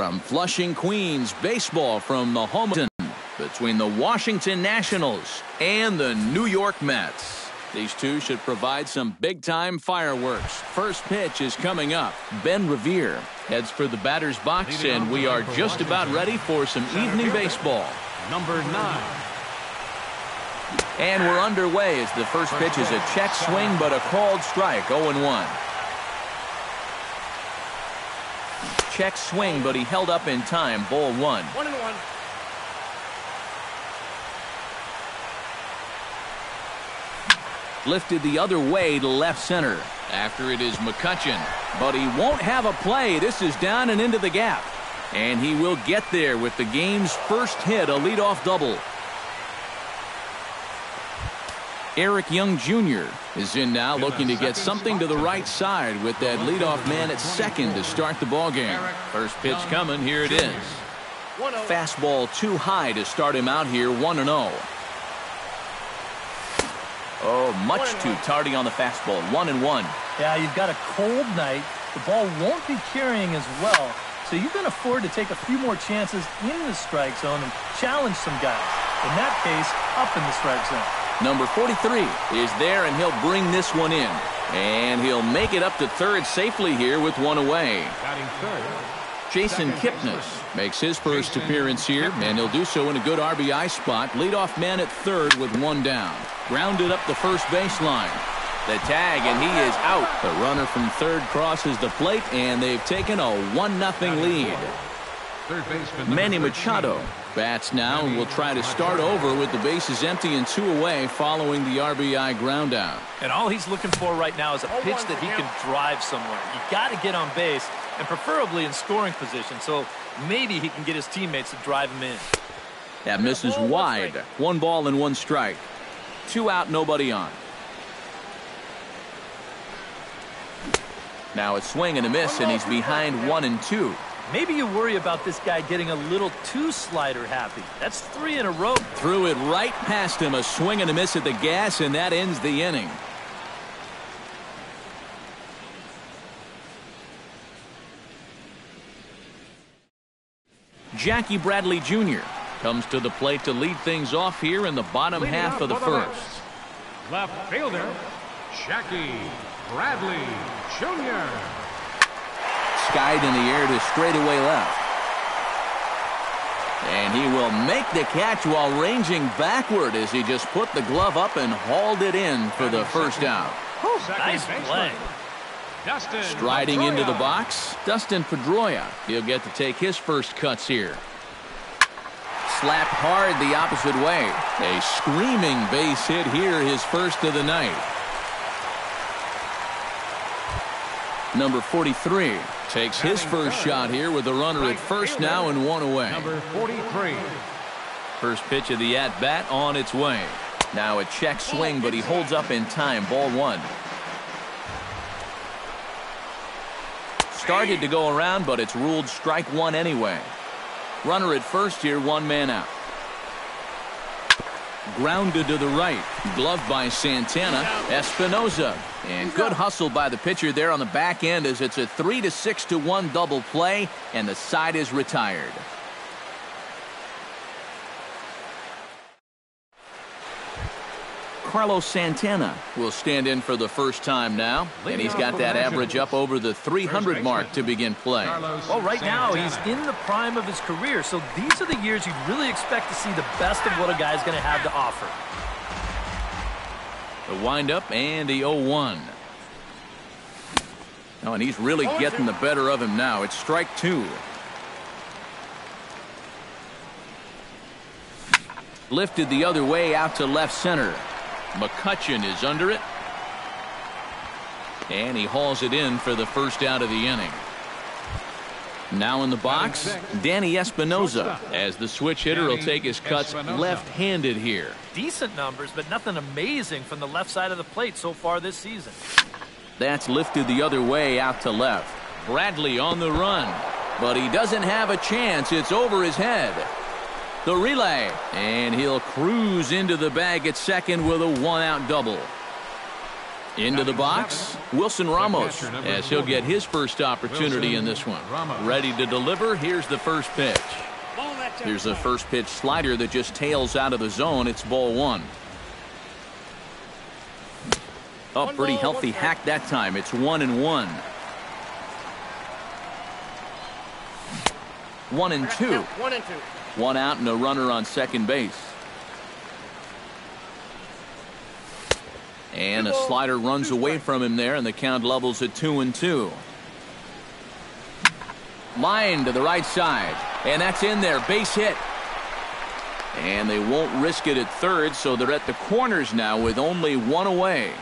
From Flushing, Queens, baseball from the home between the Washington Nationals and the New York Mets. These two should provide some big-time fireworks. First pitch is coming up. Ben Revere heads for the batter's box, and we are just about ready for some evening baseball. Number 9. And we're underway as the first pitch is a check swing, but a called strike, 0-1. Check swing, but he held up in time, ball 1. 1-1. Lifted the other way to left center. After it is McCutchen, but he won't have a play. This is down and into the gap. And he will get there with the game's first hit, a leadoff double. Eric Young Jr. is in now, looking to get something to the right side with that leadoff man at second to start the ball game. First pitch coming, here it is. Fastball too high to start him out here, 1-0. Oh, much too tardy on the fastball, 1-1. Yeah, you've got a cold night. The ball won't be carrying as well, so you can afford to take a few more chances in the strike zone and challenge some guys. In that case, up in the strike zone. Number 43 is there, and he'll bring this one in. And he'll make it up to third safely here with one away. Batting third, Jason Kipnis makes his first appearance here, and he'll do so in a good RBI spot. Leadoff man at third with one down. Grounded up the first baseline. The tag, and he is out. The runner from third crosses the plate, and they've taken a 1-0 lead. third baseman Manny Machado bats now and will try to start over with the bases empty and 2 away following the RBI ground out. And all he's looking for right now is a pitch that he can drive somewhere. You got to get on base, and preferably in scoring position, so maybe he can get his teammates to drive him in. That misses wide. 1 ball and 1 strike. 2 out, nobody on. Now a swing and a miss, and he's behind 1-2. Maybe you worry about this guy getting a little too slider happy. That's 3 in a row. Threw it right past him. A swing and a miss at the gas, and that ends the inning. Jackie Bradley Jr. comes to the plate to lead things off here in the bottom half of the first. Left fielder, Jackie Bradley Jr. Skied in the air to straightaway left. And he will make the catch while ranging backward as he just put the glove up and hauled it in for the first out. Nice play. Striding into the box, Dustin Pedroia. He'll get to take his first cuts here. Slapped hard the opposite way. A screaming base hit here, his first of the night. Number 43 takes his first shot here with the runner at first now and 1 away. Number 43. First pitch of the at-bat on its way. Now a check swing, but he holds up in time. Ball 1. Started to go around, but it's ruled strike 1 anyway. Runner at first here, 1 man out. Grounded to the right. Gloved by Santana. Espinoza. And good hustle by the pitcher there on the back end as it's a 3-6-1 double play, and the side is retired. Carlos Santana will stand in for the first time now, and he's got that average up over the 300 mark to begin play. Well, right now he's in the prime of his career, so these are the years you'd really expect to see the best of what a guy's going to have to offer. The windup and the 0-1. Oh, and he's really getting the better of him now. It's strike 2. Lifted the other way out to left center. McCutchen is under it. And he hauls it in for the first out of the inning. Now in the box, Danny Espinoza, as the switch hitter will take his cuts left-handed here. Decent numbers, but nothing amazing from the left side of the plate so far this season. That's lifted the other way out to left. Bradley on the run, but he doesn't have a chance. It's over his head. The relay, and he'll cruise into the bag at second with a 1-out double. Into the box, Wilson Ramos, as he'll get his first opportunity in this one. Ready to deliver. Here's the first pitch. Here's the first pitch slider that just tails out of the zone. It's ball one. Oh, pretty healthy hack that time. It's 1-1. 1-2. 1 out and a runner on second base. And a slider runs away from him there, and the count levels at 2-2. Line to the right side, and that's in there. Base hit. And they won't risk it at third, so they're at the corners now with only one away.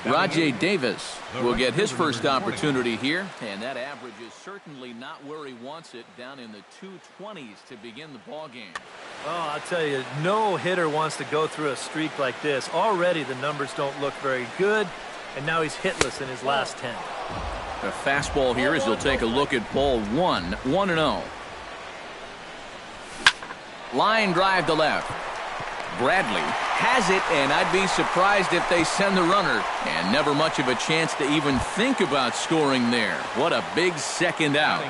Rajay Davis will get his first opportunity here, and that average is certainly not where he wants it, down in the 220s to begin the ball game. Oh, I'll tell you, no hitter wants to go through a streak like this. Already the numbers don't look very good, and now he's hitless in his last 10. A fastball here as he'll take a look at ball one. 1-0. Line drive to left. Bradley has it, and I'd be surprised if they send the runner. And never much of a chance to even think about scoring there. What a big second out.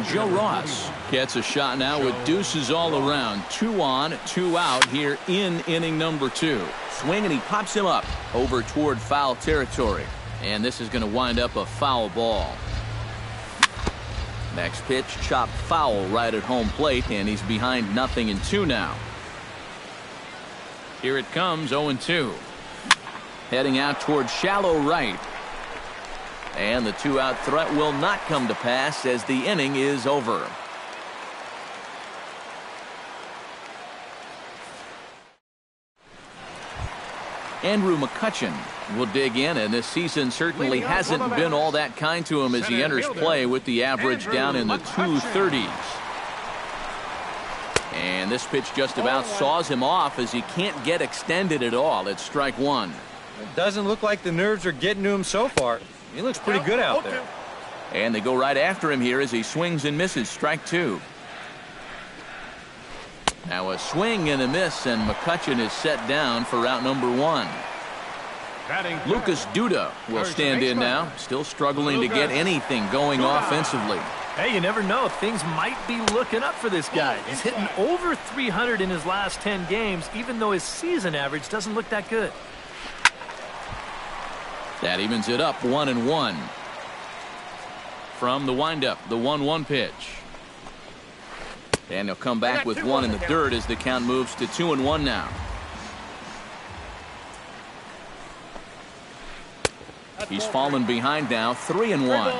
Joe Ross gets a shot now with deuces all around. 2 on, 2 out here in inning number 2. Swing, and he pops him up over toward foul territory. And this is going to wind up a foul ball. Next pitch, chopped foul right at home plate, and he's behind 0-2 now. Here it comes, 0-2. Heading out toward shallow right. And the 2-out threat will not come to pass as the inning is over. Andrew McCutchen will dig in, and this season certainly hasn't been all that kind to him as he enters play with the average down in the 230s. And this pitch just about saws him off as he can't get extended at all. It's strike one. It doesn't look like the nerves are getting to him so far. He looks pretty good out there. And they go right after him here as he swings and misses. Strike two. Now a swing and a miss, and McCutchen is set down for out number 1. Lucas Duda will stand in now, still struggling to get anything going offensively. Hey, you never know. Things might be looking up for this guy. He's hitting over 300 in his last 10 games, even though his season average doesn't look that good. That evens it up, 1-1. From the windup, the 1-1 pitch. And he'll come back with one in the dirt as the count moves to 2-1 now. He's fallen behind now, 3-1.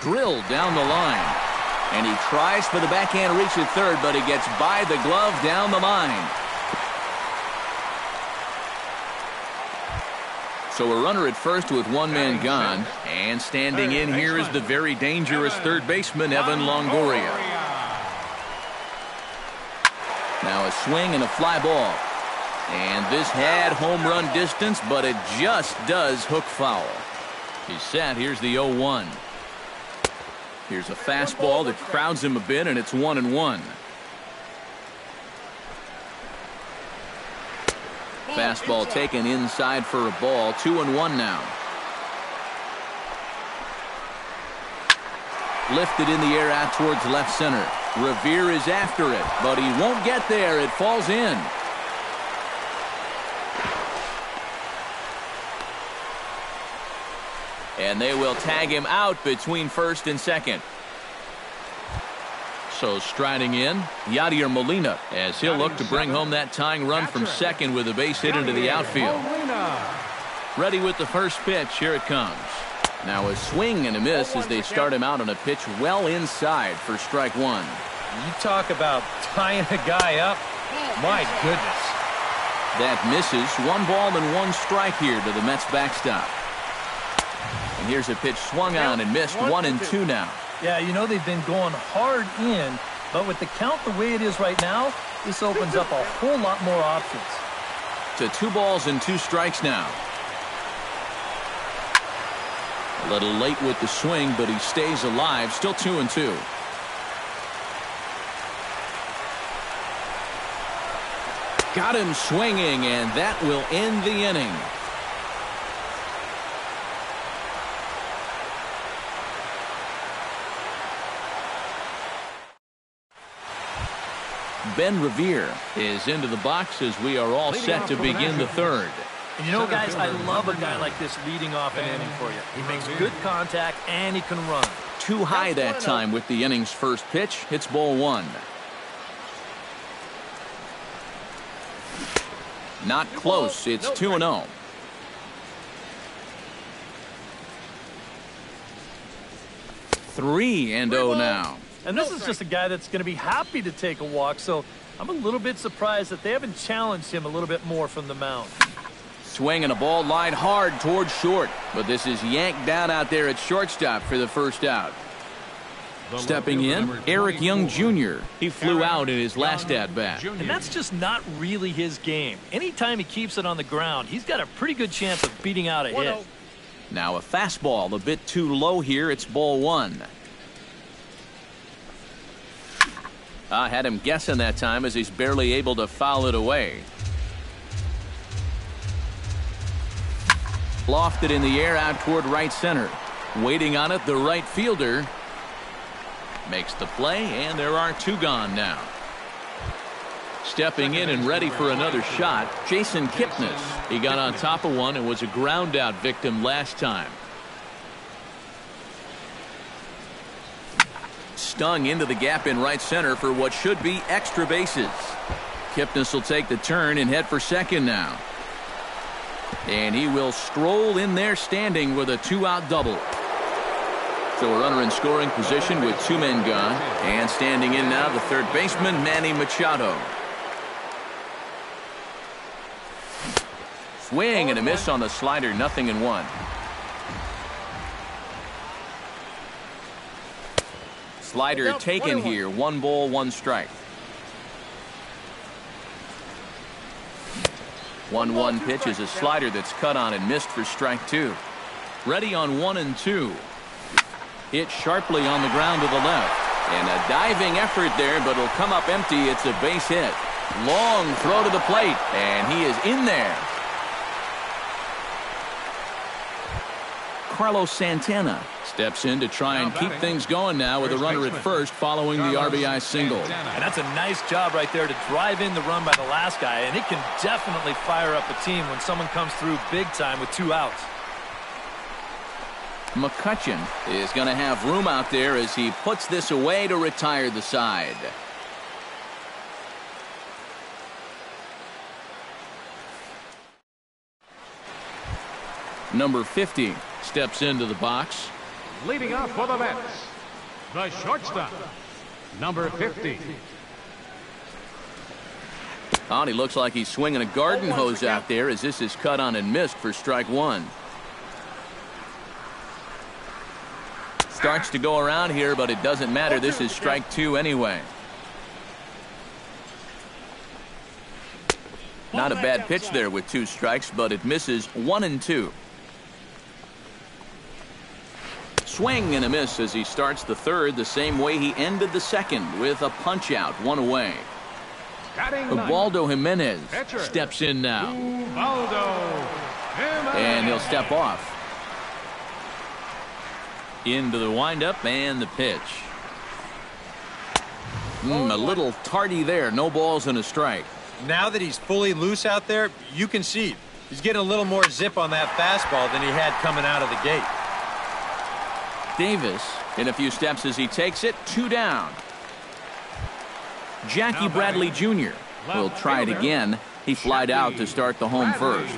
Drilled down the line. And he tries for the backhand reach at third, but he gets by the glove down the line. So a runner at first with one man gone. And standing in here is the very dangerous third baseman, Evan Longoria. Now a swing and a fly ball. And this had home run distance, but it just does hook foul. He's set. Here's the 0-1. Here's a fastball that crowds him a bit, and it's 1-1. Fastball taken inside for a ball. 2-1 now. Lifted in the air out towards left center. Revere is after it, but he won't get there. It falls in. And they will tag him out between first and second. So striding in, Yadier Molina, as he'll look to bring home that tying run from second with a base hit into the outfield. Ready with the first pitch. Here it comes. Now a swing and a miss as they start him out on a pitch well inside for strike one. You talk about tying a guy up. My goodness. That misses. 1 ball and 1 strike here to the Mets backstop. And here's a pitch swung on and missed. 1-2 now. Yeah, you know they've been going hard in, but with the count the way it is right now, this opens up a whole lot more options. To 2 balls and 2 strikes now. A little late with the swing, but he stays alive. Still 2-2. Got him swinging, and that will end the inning. Ben Revere is into the box as we are all set to begin the third. And you know, guys, I love a guy like this leading off an inning for you. He makes good contact, and he can run. Too high that time with the inning's first pitch. It's ball one. Not close. It's 2-0. Three and 0 now. And this is just a guy that's going to be happy to take a walk, so I'm a little bit surprised that they haven't challenged him a little bit more from the mound. Swinging a ball line hard towards short, but this is yanked down out there at shortstop for the first out. Stepping in, Eric Young Jr. He flew out in his last at-bat. And that's just not really his game. Anytime he keeps it on the ground, he's got a pretty good chance of beating out a hit. Now a fastball a bit too low here. It's ball one. I had him guessing that time as he's barely able to foul it away. Lofted in the air out toward right center. Waiting on it, the right fielder makes the play, and there are two gone now. Stepping in and ready for another shot, Jason Kipnis. He got on top of one and was a ground out victim last time. Stung into the gap in right center for what should be extra bases. Kipnis will take the turn and head for second now. And he will stroll in there standing with a two-out double. So a runner in scoring position with two men gone. And standing in now, the third baseman, Manny Machado. Swing and a miss on the slider, 0-1. Slider taken here, 1 ball, 1 strike. 1-1 pitch is a slider that's cut on and missed for strike 2. Ready on 1-2. Hit sharply on the ground to the left. And a diving effort there, but it'll come up empty. It's a base hit. Long throw to the plate, and he is in there. Carlos Santana steps in to try and keep things going now with a runner at first following the RBI single. And that's a nice job right there to drive in the run by the last guy, and it can definitely fire up a team when someone comes through big time with 2 outs. McCutchen is going to have room out there as he puts this away to retire the side. Number 50 steps into the box. Leading off for the Mets, the shortstop, number 50. Oh, he looks like he's swinging a garden hose out there as this is cut on and missed for strike 1. Starts to go around here, but it doesn't matter. This is strike 2 anyway. Not a bad pitch there with 2 strikes, but it misses 1-2. Swing and a miss as he starts the third the same way he ended the second with a punch out, 1 away. Ubaldo Jimenez steps in now. And he'll step off. Into the windup and the pitch. A little tardy there. No balls and a strike. Now that he's fully loose out there, you can see he's getting a little more zip on that fastball than he had coming out of the gate. Davis in a few steps as he takes it. 2 down. Jackie Bradley Jr. will try it again. He flied out to start the home first.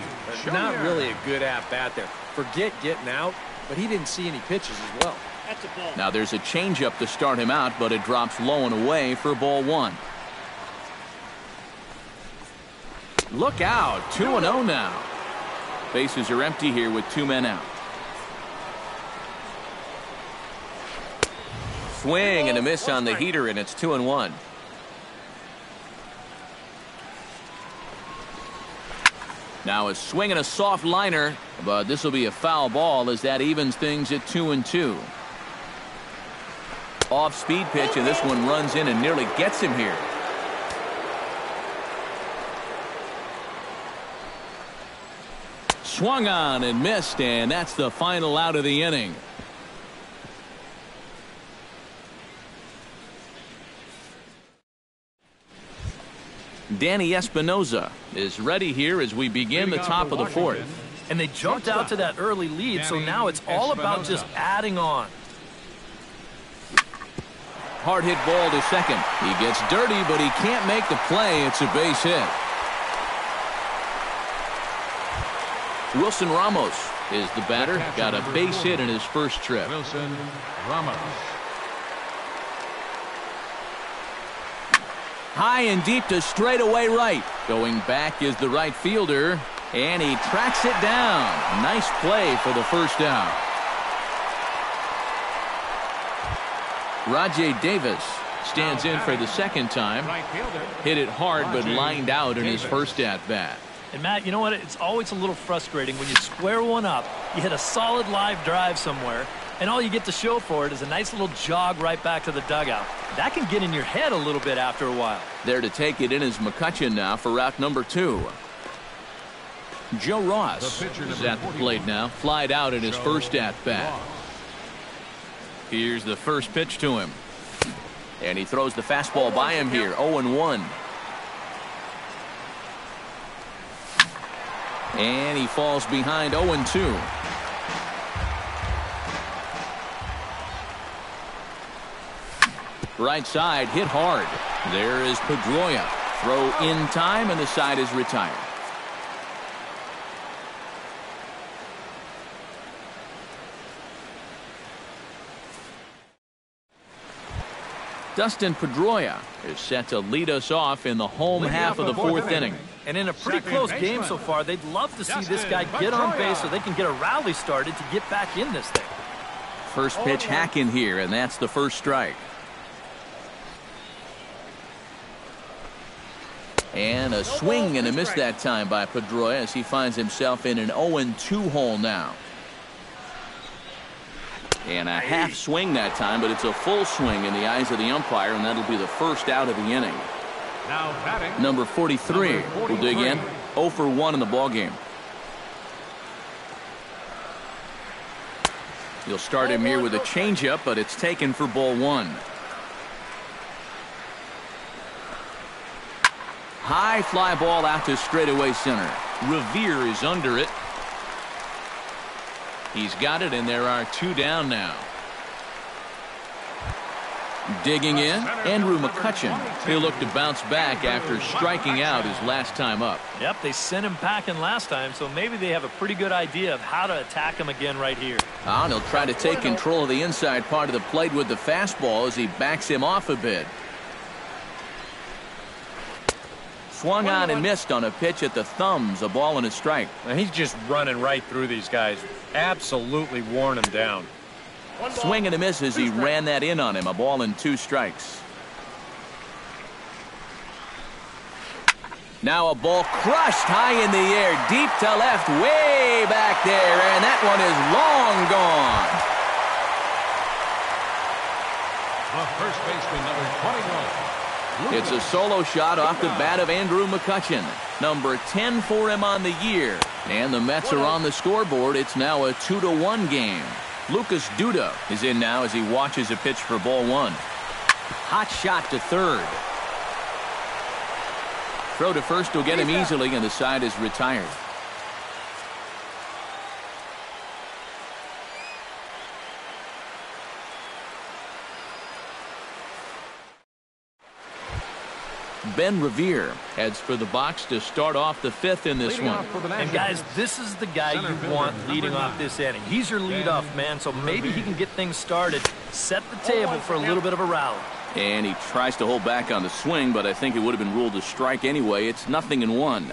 Not really a good at-bat there. Forget getting out, but he didn't see any pitches as well. Now there's a changeup to start him out, but it drops low and away for ball 1. Look out, 2-0 now. Bases are empty here with 2 men out. Swing and a miss on the heater, and it's 2-1. Now a swing and a soft liner, but this will be a foul ball as that evens things at 2-2. Off-speed pitch, and this one runs in and nearly gets him here. swung on and missed, and that's the final out of the inning. Danny Espinoza is ready here as we begin the top of the fourth. And they jumped out to that early lead, so now it's all about just adding on. Hard hit ball to second. He gets dirty, but he can't make the play. It's a base hit. Wilson Ramos is the batter. Got a base hit in his first trip. Wilson Ramos. High and deep to straightaway right. Going back is the right fielder, and he tracks it down. Nice play for the first out. Rajay Davis stands in for the second time. Hit it hard, but lined out in his first at-bat. And Matt, you know what? It's always a little frustrating when you square one up, you hit a solid live drive somewhere, and all you get to show for it is a nice little jog right back to the dugout. That can get in your head a little bit after a while. There to take it in is McCutchen now for route number 2. Joe Ross is at the plate now. Flied out in his first at-bat. Here's the first pitch to him. And he throws the fastball by him here. 0-1. And he falls behind 0-2. Right side hit hard. There is Pedroia. Throw in time, and the side is retired. Dustin Pedroia is set to lead us off in the home half of the fourth inning. And in a pretty close game so far, they'd love to see this guy get on base so they can get a rally started to get back in this thing. First pitch hacking here, and that's the first strike. And a swing and a miss that time by Pedroia as he finds himself in an 0-2 hole now. And a half swing that time, but it's a full swing in the eyes of the umpire, and that'll be the first out of the inning. Now batting, Number 43 will dig in. 0 for 1 in the ballgame. You'll start him here with a changeup, but it's taken for ball 1. High fly ball out to straightaway center. Revere is under it. He's got it, and there are 2 down now. Digging in, Andrew McCutchen. He'll look to bounce back after striking out his last time up. Yep, they sent him packing last time, so maybe they have a pretty good idea of how to attack him again right here. And he'll try to take control of the inside part of the plate with the fastball as he backs him off a bit. Swung on and missed on a pitch at the thumbs. A ball and a strike. Now he's just running right through these guys. Absolutely worn them down. Swing and a miss as he ran that in on him. A ball and 2 strikes. Now a ball crushed high in the air, deep to left, way back there, and that one is long gone. the first baseman, number 21. It's a solo shot off the bat of Andrew McCutchen. Number 10 for him on the year. And the Mets are on the scoreboard. It's now a 2-1 game. Lucas Duda is in now as he watches a pitch for ball 1. Hot shot to third. Throw to first will get him easily, and the side is retired. Ben Revere heads for the box to start off the 5th in this one. And guys, this is the guy you want leading off this inning. He's your leadoff man, so maybe he can get things started, set the table for a little bit of a rally. And he tries to hold back on the swing, but I think it would have been ruled a strike anyway. It's 0-1.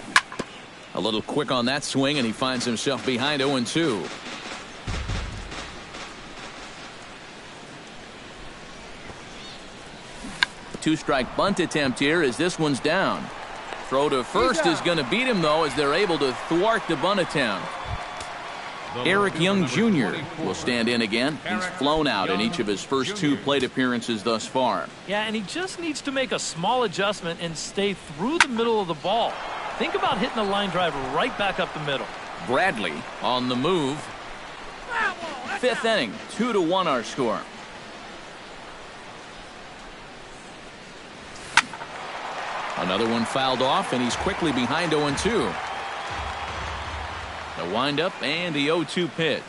A little quick on that swing, and he finds himself behind 0-2. Two-strike bunt attempt here as this one's down. Throw to first is going to beat him, though, as they're able to thwart the bunt attempt. Eric Young Jr. will stand in again. He's flown out in each of his first 2 plate appearances thus far. Yeah, and he just needs to make a small adjustment and stay through the middle of the ball. Think about hitting a line drive right back up the middle. Bradley on the move. Fifth inning, 2-1 our score. Another one fouled off, and he's quickly behind 0-2. The windup and the 0-2 pitch.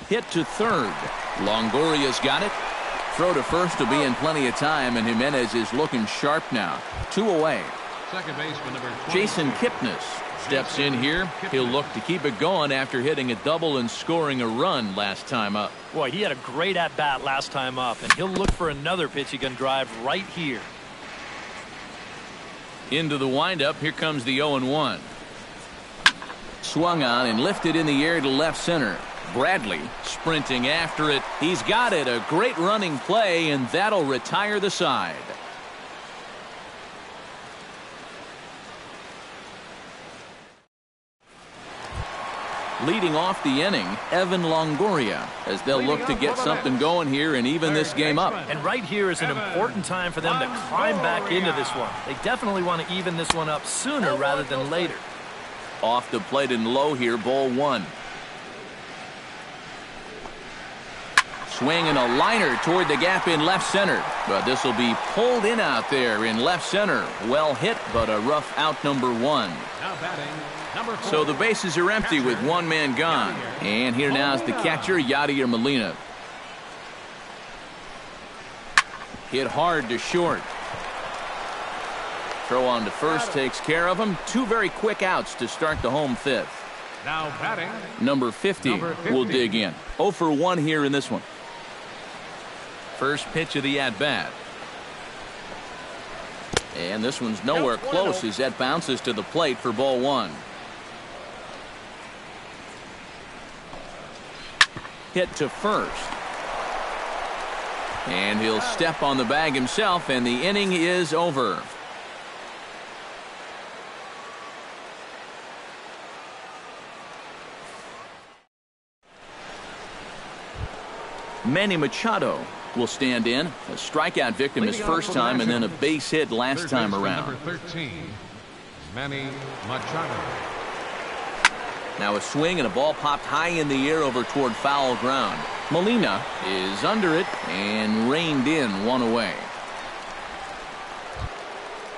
Hit to third. Longoria's got it. Throw to first will be in plenty of time, and Jimenez is looking sharp now. 2 away. Second baseman number 20. Jason Kipnis steps in here. He'll look to keep it going after hitting a double and scoring a run last time up. Boy, he had a great at-bat last time up, and he'll look for another pitch he can drive right here. Into the windup. Here comes the 0-1. Swung on and lifted in the air to left center. Bradley sprinting after it. He's got it. A great running play, and that'll retire the side. Leading off the inning, Evan Longoria, as they'll look to get something going here and even this game up. And right here is an important time for them to climb back into this one. They definitely want to even this one up sooner rather than later. Off the plate and low here, ball 1. Swing and a liner toward the gap in left center. But this will be pulled in out there in left center. Well hit, but a rough out, number 1. Now batting, number 4. So the bases are empty with one man gone. And here now is the catcher, Yadier Molina. Hit hard to short. Throw on to first takes care of him. 2 very quick outs to start the home 5th. Now batting, Number 50 will dig in. 0 for 1 here in this one. First pitch of the at-bat. And this one's nowhere close as that bounces to the plate for ball 1. Hit to first. And he'll step on the bag himself, and the inning is over. Manny Machado will stand in. A strikeout victim his first time, and then a base hit last time around. Number 13, Manny Machado. Now a swing and a ball popped high in the air over toward foul ground. Molina is under it and reined in 1 away.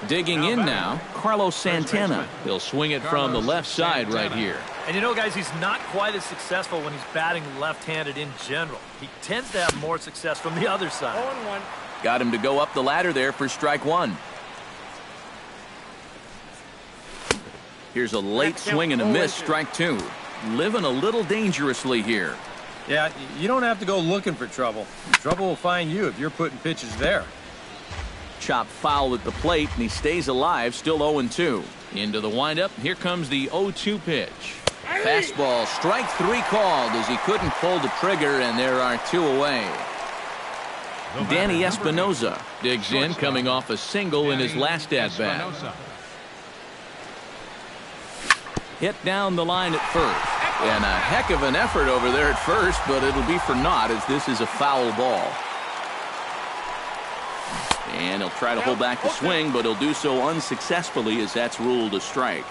Digging in now, Carlos Santana. He'll swing it from the left side right here. And you know, guys, he's not quite as successful when he's batting left-handed in general. He tends to have more success from the other side. 0-1. Got him to go up the ladder there for strike 1. Here's a late swing and a miss, strike 2. Living a little dangerously here. Yeah, you don't have to go looking for trouble. Trouble will find you if you're putting pitches there. Chop foul at the plate, and he stays alive, still 0-2. Into the windup, here comes the 0-2 pitch. Fastball, strike 3 called as he couldn't pull the trigger, and there are 2 away. Danny Espinoza digs in, coming off a single in his last at-bat. Hit down the line at first. And a heck of an effort over there at first, but it'll be for naught as this is a foul ball. And he'll try to hold back the swing, but he'll do so unsuccessfully as that's ruled a strike.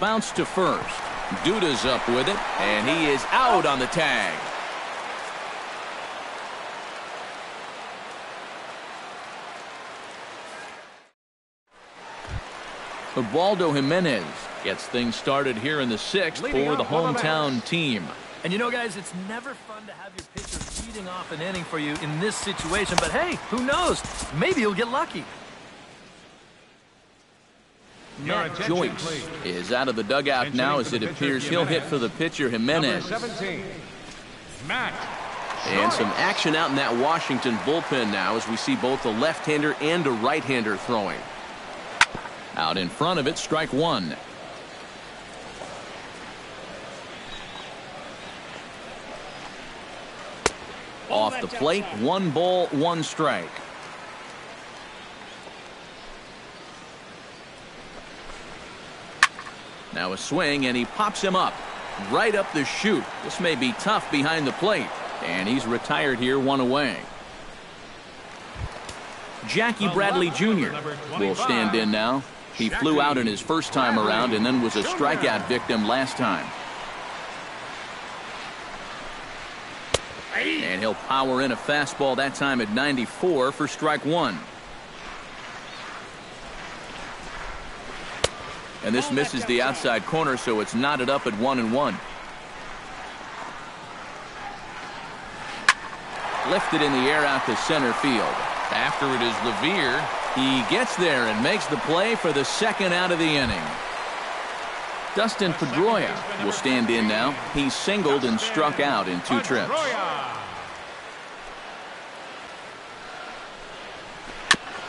Bounce to first. Duda's up with it, and he is out on the tag. Ubaldo Jimenez gets things started here in the 6th for the hometown team. And you know, guys, it's never fun to have your pitcher leading off an inning for you in this situation. But hey, who knows? Maybe you'll get lucky. Matt Joyce is out of the dugout now as it appears he'll hit for the pitcher Jimenez. Number 17, Matt. And some action out in that Washington bullpen now as we see both a left-hander and a right-hander throwing. Out in front of it, strike 1. Off the plate, 1 ball, 1 strike. Now a swing, and he pops him up. Right up the chute. This may be tough behind the plate. And he's retired here, 1 away. Jackie Bradley Jr. will stand in now. He flew out in his first time around and then was a strikeout victim last time. And he'll power in a fastball that time at 94 for strike one. And this misses the outside corner, so it's knotted up at 1-1. Lifted in the air out to center field. After it is Levere. He gets there and makes the play for the second out of the inning. Dustin Pedroia will stand in now. He singled and struck out in 2 trips.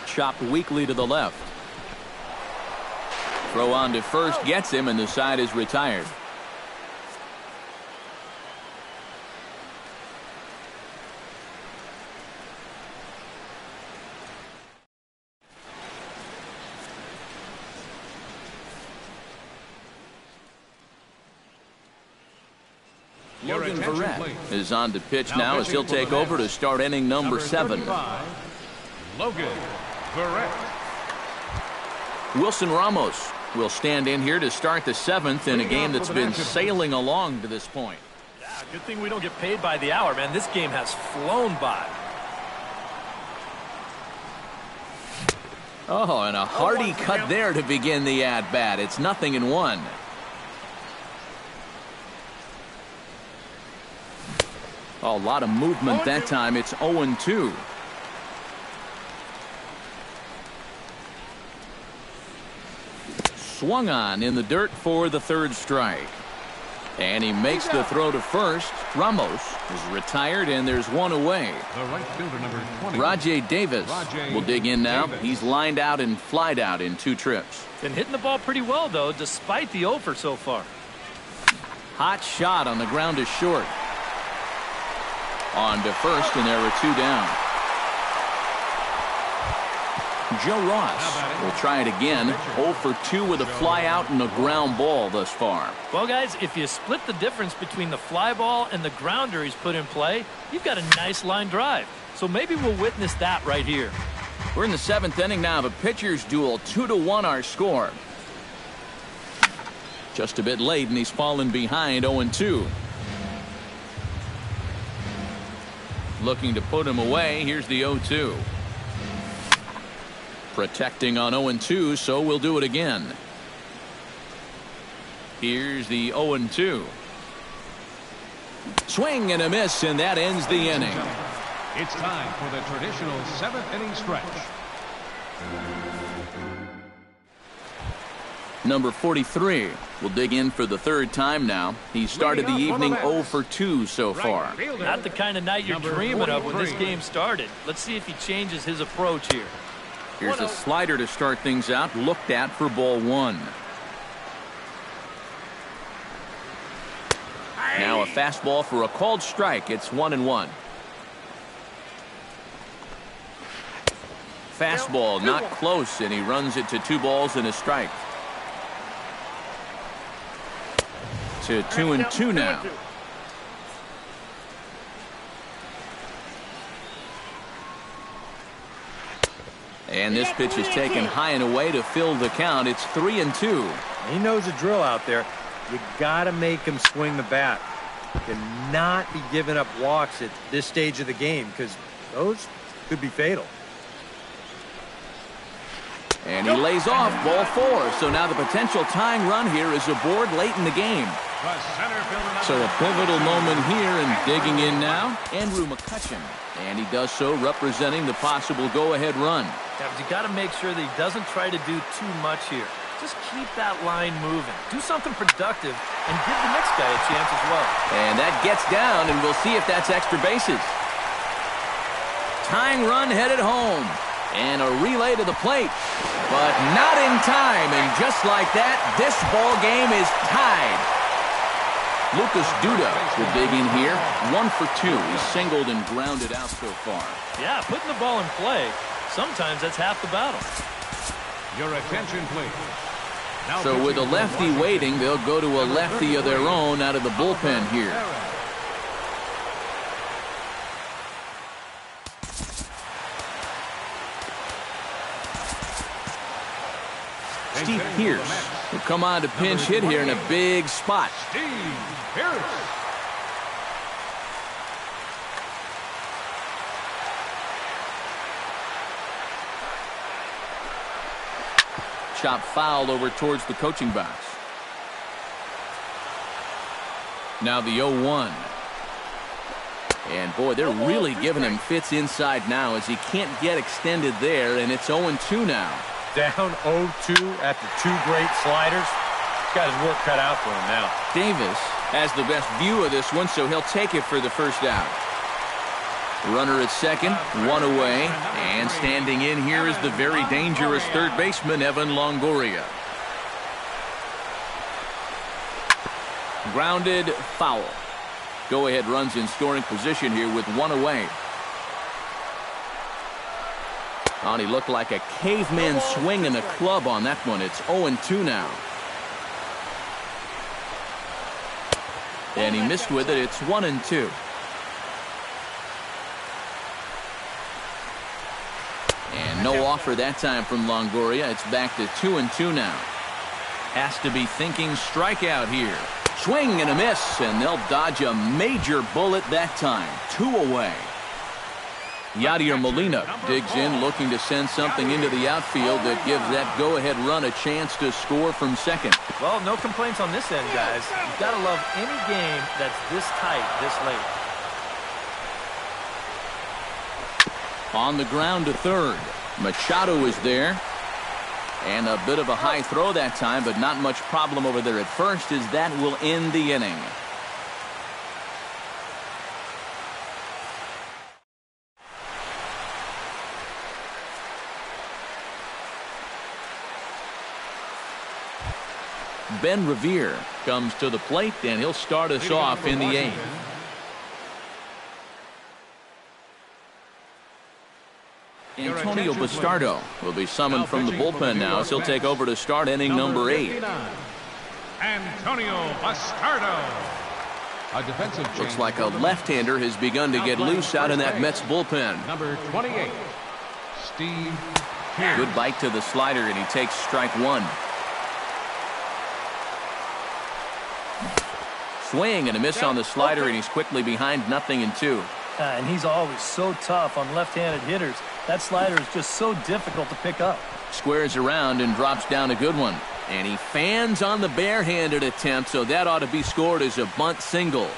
Chopped weakly to the left. Throw on to first gets him, and the side is retired. Logan Verrett is on to pitch now as he'll take over to start inning number 7. Logan Verrett. Wilson Ramos will stand in here to start the 7th in a game that's been sailing along to this point. Yeah, good thing we don't get paid by the hour, man. This game has flown by. Oh, and a hearty cut there to begin the at-bat. It's 0-1. A lot of movement that time. It's 0-2. Swung on in the dirt for the 3rd strike. And he makes the throw to first. Ramos is retired, and there's one away. The right fielder, number 20. Rajay Davis will dig in now. He's lined out and flied out in 2 trips. Been hitting the ball pretty well, though, despite the over so far. Hot shot on the ground to short. On to first, and there are 2 down. Joe Ross will try it again. 0 for 2 with a fly out and a ground ball thus far. Well, guys, if you split the difference between the fly ball and the grounder he's put in play, you've got a nice line drive. So maybe we'll witness that right here. We're in the 7th inning now of a pitcher's duel. 2-1 our score. Just a bit late, and he's fallen behind 0-2. Looking to put him away. Here's the 0-2. Protecting on 0-2, so we'll do it again. Here's the 0-2. Swing and a miss, and that ends the inning. It's time for the traditional 7th inning stretch. Number 43 will dig in for the 3rd time now. He started the evening 0 for 2 so far. Not the kind of night you're dreaming of when this game started. Let's see if he changes his approach here. Here's a slider to start things out, looked at for ball 1. Now a fastball for a called strike. It's 1-1. Fastball not close, and he runs it to 2 balls and a strike. To 2-2 now. And this pitch is taken high and away to fill the count. It's 3-2. He knows the drill out there. You got to make him swing the bat. Cannot be giving up walks at this stage of the game, because those could be fatal. And he lays off ball 4. So now the potential tying run here is aboard late in the game. So a pivotal moment here, and digging in now, Andrew McCutcheon. And he does so representing the possible go-ahead run. Yeah, but you got to make sure that he doesn't try to do too much here. Just keep that line moving. Do something productive and give the next guy a chance as well. And that gets down, and we'll see if that's extra bases. Tying run headed home. And a relay to the plate. But not in time. And just like that, this ball game is tied. Lucas Duda will dig in here. 1 for 2. He's singled and grounded out so far. Yeah, putting the ball in play, sometimes that's half the battle. Your attention, please. Now so with a lefty waiting, they'll go to a lefty of their own out of the bullpen here. Steve Pierce will come on to pinch hit here in a big spot. Steve Pierce. Chop foul over towards the coaching box. Now the 0-1. And boy, they're really giving him fits inside now as he can't get extended there, and it's 0-2 now. Down 0-2 after two great sliders. He's got his work cut out for him now. Davis has the best view of this one, so he'll take it for the first out. Runner at second, one away, and standing in here is the very dangerous third baseman, Evan Longoria. Grounded foul. Go-ahead runs in scoring position here with one away. Oh, and he looked like a caveman swinging a club on that one. It's 0-2 now. And he missed with it. It's 1-2. And no offer that time from Longoria. It's back to 2-2 now. Has to be thinking strikeout here. Swing and a miss, and they'll dodge a major bullet that time. 2 away. Yadier Molina digs in, looking to send something into the outfield that gives that go-ahead run a chance to score from second. Well, no complaints on this end, guys. You've got to love any game that's this tight, this late. On the ground to third. Machado is there. And a bit of a high throw that time, but not much problem over there at first, as that will end the inning. Ben Revere comes to the plate, and he'll start us off in the 8th. Antonio Bastardo will be summoned from the bullpen now, as he'll take over to start inning number 8. Antonio Bastardo. A defensive change. Looks like a left-hander has begun to get loose out in that Mets bullpen. Number 28, Steve Pierce. Good bite to the slider, and he takes strike one. Swing and a miss on the slider, and he's quickly behind 0-2. And he's always so tough on left-handed hitters. That slider is just so difficult to pick up. Squares around and drops down a good one. And he fans on the barehanded attempt, so that ought to be scored as a bunt single.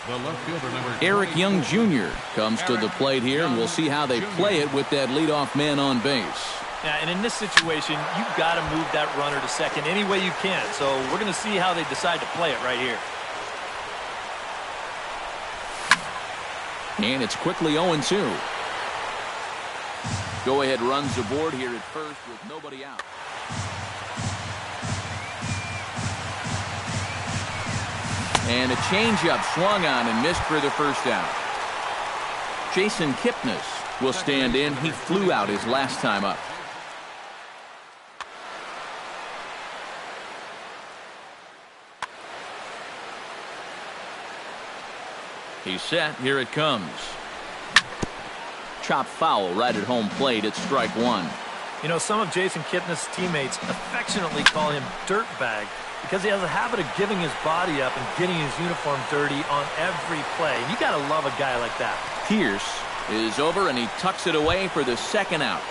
The left fielder, number Eric Young Jr. comes to the plate here, and we'll see how they play it with that leadoff man on base. Yeah, and in this situation, you've got to move that runner to second any way you can. So we're going to see how they decide to play it right here. And it's quickly 0-2. Go-ahead runs aboard here at first with nobody out. And a changeup swung on and missed for the first out. Jason Kipnis will stand in. He flew out his last time up. He's set. Here it comes. Chop foul right at home plate. It's strike one. You know, some of Jason Kipnis' teammates affectionately call him Dirtbag because he has a habit of giving his body up and getting his uniform dirty on every play. You got to love a guy like that. Pierce is over, and he tucks it away for the second out.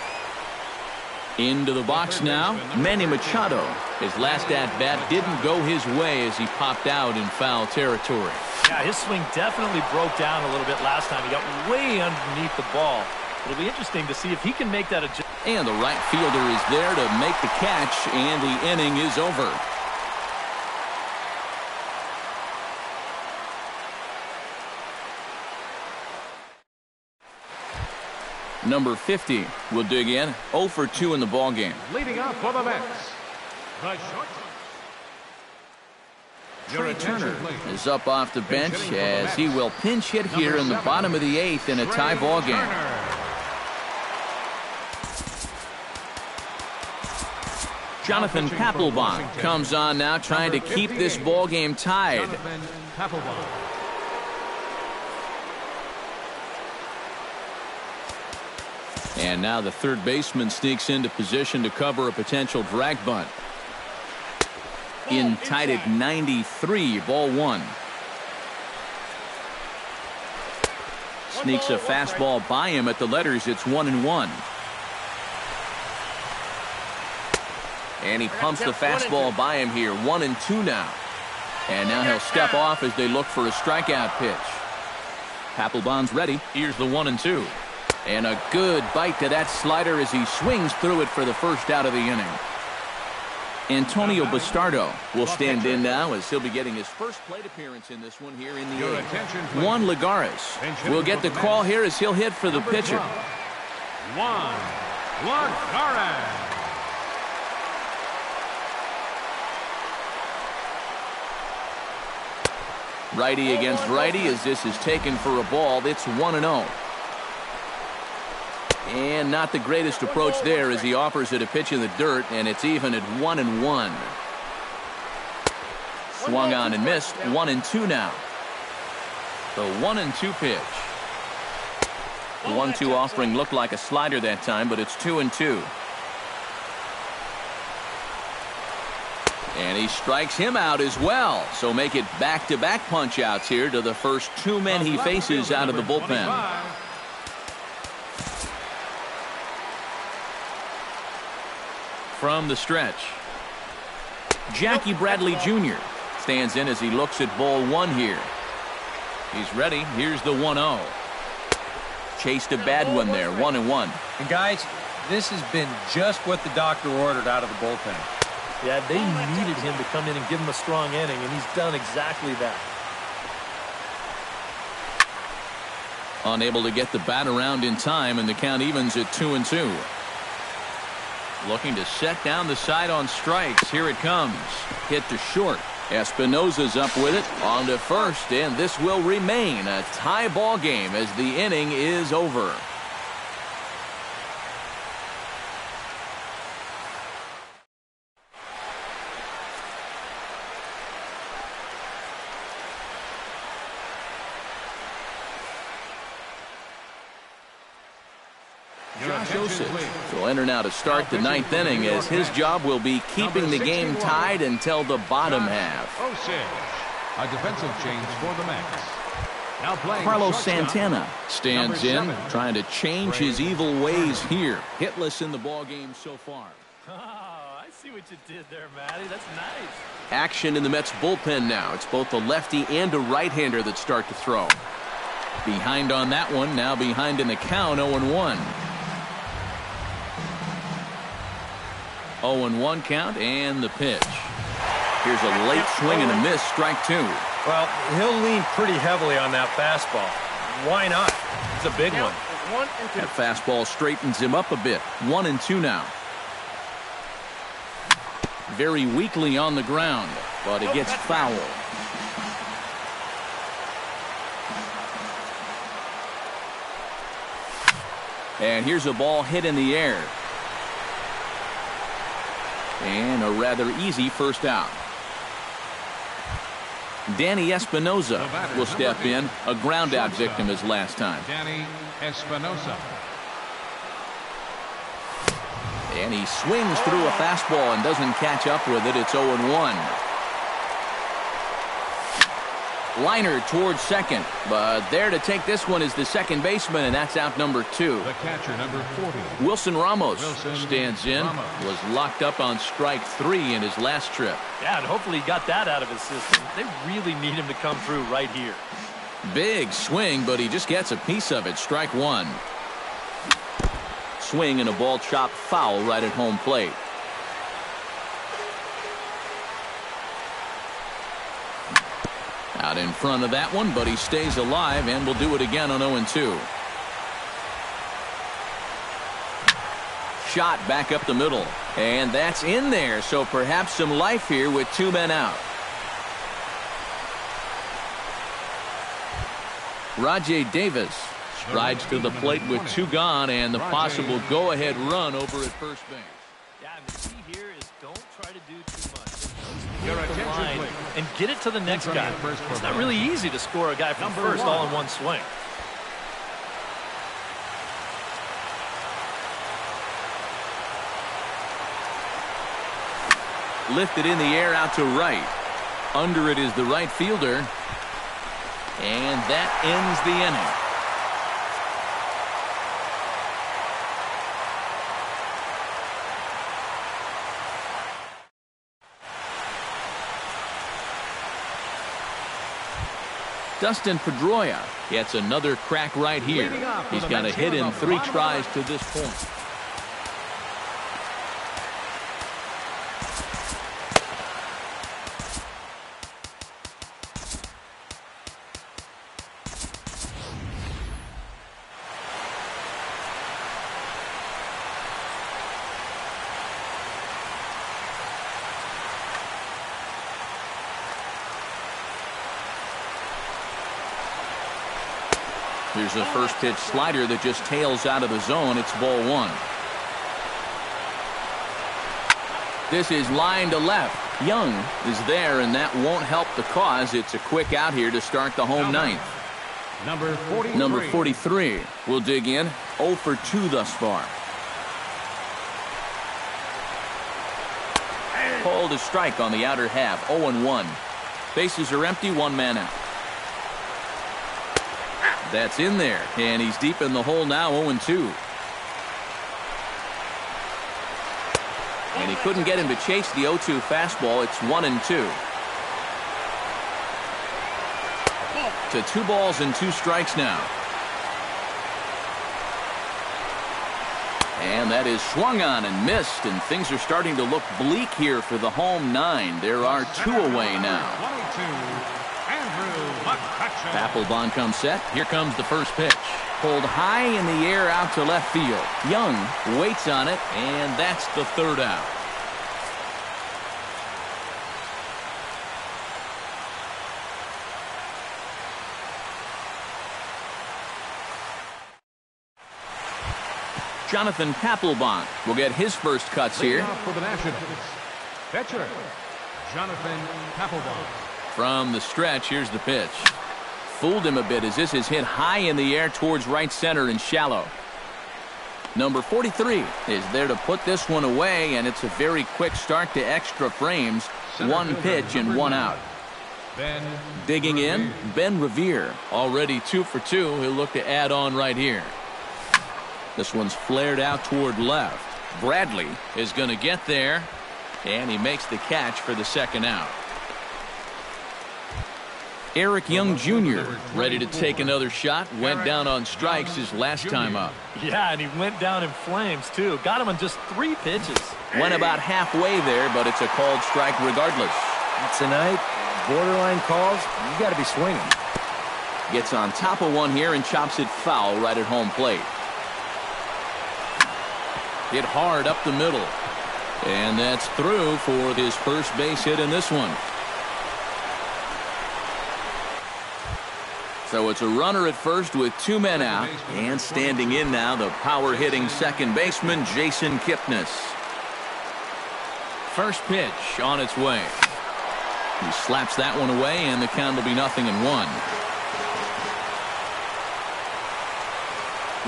Into the box now, Manny Machado. His last at-bat didn't go his way as he popped out in foul territory. Yeah, his swing definitely broke down a little bit last time. He got way underneath the ball. It'll be interesting to see if he can make that adjustment. And the right fielder is there to make the catch, and the inning is over. Number 50 will dig in. 0 for 2 in the ballgame. Leading off for the Mets, the short. Trey Turner is up off the bench as he will pinch hit here in the bottom of the 8th in a tie ball game. Jonathan Papelbon comes on now, trying to keep this ball game tied. And now the third baseman sneaks into position to cover a potential drag bunt. In tied at 93, ball one. Sneaks a fastball by him at the letters. It's 1-1. And he pumps the fastball by him here. 1-2 now. And now he'll step off as they look for a strikeout pitch. Papelbon's ready. Here's the 1-2. And a good bite to that slider as he swings through it for the first out of the inning. Antonio Bastardo will stand in now as he'll be getting his first plate appearance in this one here in the eighth. Juan Lagares will get the call here as he'll hit for the pitcher. Juan Lagares. Righty against righty as this is taken for a ball. It's 1-0. And not the greatest approach there as he offers it a pitch in the dirt, and it's even at 1-1. Swung on and missed. 1-2 now. The 1-2 pitch. The 1-2 offering looked like a slider that time, but it's 2-2. And he strikes him out as well. So make it back-to-back punch-outs here to the first two men he faces out of the bullpen. From the stretch, Jackie Bradley Jr. stands in as he looks at ball one here. He's ready. Here's the 1-0. Chased a bad one there. 1-1. And guys, this has been just what the doctor ordered out of the bullpen. Yeah, they needed him to come in and give him a strong inning, and he's done exactly that. Unable to get the bat around in time, and the count evens at 2-2. Looking to set down the side on strikes. Here it comes. Hit to short. Espinosa's up with it. On to first, and this will remain a tie ball game as the inning is over. Will enter now to start the ninth inning as his job will be keeping the game tied until the bottom half. A defensive change for the Mets. Now playing Carlos Santana stands in, trying to change his evil ways here. Hitless in the ball game so far. Oh, I see what you did there, Matty. That's nice. Action in the Mets bullpen now. It's both a lefty and a right-hander that start to throw. Behind on that one, now behind in the count, 0-1. 0-1 count and the pitch. Here's a late swing and a miss, strike two. Well, he'll lean pretty heavily on that fastball. Why not? It's a big one. That fastball straightens him up a bit. 1-2 now. Very weakly on the ground, but it gets foul. And here's a ball hit in the air. And a rather easy first out. Danny Espinosa will step in. A ground out victim his last time. Danny Espinosa. And he swings through a fastball and doesn't catch up with it. It's 0-1. Liner towards second, but there to take this one is the second baseman, and that's out number 2. The catcher, number 40. Wilson Ramos stands in. Was locked up on strike 3 in his last trip. Yeah, and hopefully he got that out of his system. They really need him to come through right here. Big swing, but he just gets a piece of it. Strike 1. Swing and a ball chopped foul right at home plate. Out in front of that one, but he stays alive and will do it again on 0-2. Shot back up the middle, and that's in there, so perhaps some life here with 2 men out. Rajay Davis strides to the plate with 2 gone and the possible go-ahead run over at first base. Yeah, and the key here is don't try to do too much. Your The attention, line please. and get it to the next guy. It's not really easy to score a guy from first all in one swing. lifted in the air out to right. Under it is the right fielder. And that ends the inning. Dustin Pedroia gets another crack right here. He's got a hit in 3 tries to this point. Here's a first pitch slider that just tails out of the zone. It's ball 1. This is line to left. Young is there, and that won't help the cause. It's a quick out here to start the home ninth. Number 43 will dig in. 0 for 2 thus far. Called a strike on the outer half. 0-1. Bases are empty. 1 man out. That's in there, and he's deep in the hole now, 0-2. And he couldn't get him to chase the 0-2 fastball. It's 1-2. To 2 balls and 2 strikes now. And that is swung on and missed, and things are starting to look bleak here for the home 9. There are 2 away now. Papelbon comes set. Here comes the first pitch. Pulled high in the air out to left field. Young waits on it, and that's the 3rd out. Jonathan Papelbon will get his first cuts here. For the Nationals, pitcher Jonathan Papelbon. From the stretch, here's the pitch. Fooled him a bit as this is hit high in the air towards right center and shallow. Number 43 is there to put this one away, and it's a very quick start to extra frames. 1 pitch and 1 out. Digging in, Ben Revere. Already 2 for 2. He'll look to add on right here. This one's flared out toward left. Bradley is going to get there, and he makes the catch for the 2nd out. Eric Young Jr. ready to take another shot. Went down on strikes his last time up. Yeah, and he went down in flames, too. Got him on just 3 pitches. Went about halfway there, but it's a called strike regardless. Tonight, borderline calls, you got to be swinging. Gets on top of one here and chops it foul right at home plate. Hit hard up the middle. And that's through for his first base hit in this one. So it's a runner at first with 2 men out, and standing in now the power-hitting second baseman Jason Kipnis. First pitch on its way. He slaps that one away, and the count will be 0-1.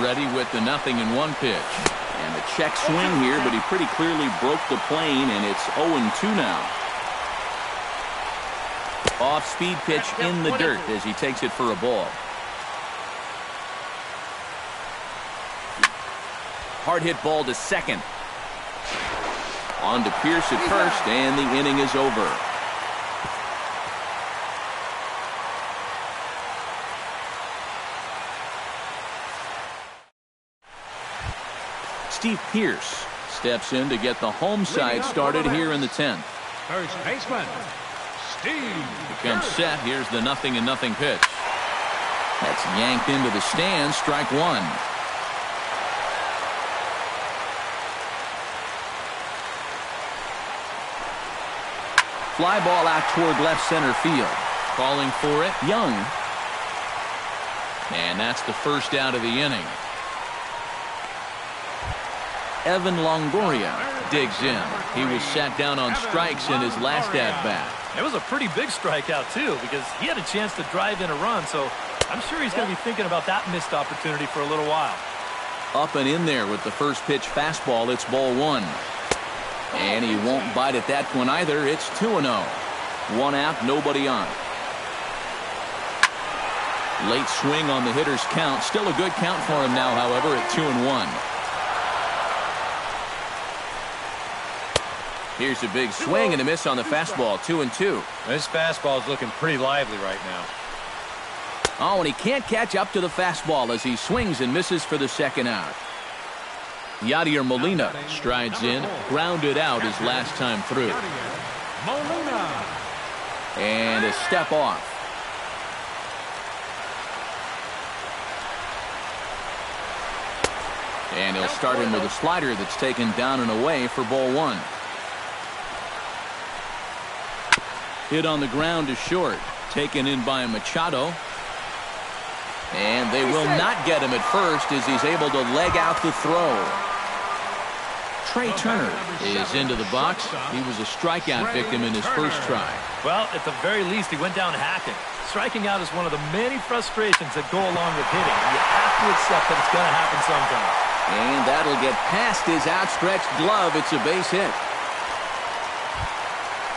Ready with the 0-1 pitch. And a check swing here, but he pretty clearly broke the plane, and it's 0-2 now. Off-speed pitch in the dirt as he takes it for a ball. Hard hit ball to second. On to Pierce at first, and the inning is over. Steve Pierce steps in to get the home side started here in the 10th. First baseman, Steve. Becomes set. Here's the 0-0 pitch. That's yanked into the stands. Strike 1. Fly ball out toward left center field. Calling for it, Young. And that's the first out of the inning. Evan Longoria digs in. He was sat down on strikes in his last at-bat. It was a pretty big strikeout, too, because he had a chance to drive in a run, so I'm sure he's going to be thinking about that missed opportunity for a little while. Up and in there with the first pitch fastball. It's ball 1. And he won't bite at that one either. It's 2-0. One out, nobody on. Late swing on the hitter's count. Still a good count for him now, however, at 2-1. Here's a big swing and a miss on the fastball. 2-2. This fastball is looking pretty lively right now. Oh, and he can't catch up to the fastball as he swings and misses for the second out. Yadier Molina strides in, grounded out his last time through. Molina. And a step off. And he'll start him with a slider that's taken down and away for ball one. Hit on the ground is short. Taken in by Machado. And they will not get him at first as he's able to leg out the throw. Trey Turner is into the box. He was a strikeout victim in his first try. Well, at the very least, he went down hacking. Striking out is one of the many frustrations that go along with hitting. You have to accept that it's going to happen sometimes. And that'll get past his outstretched glove. It's a base hit.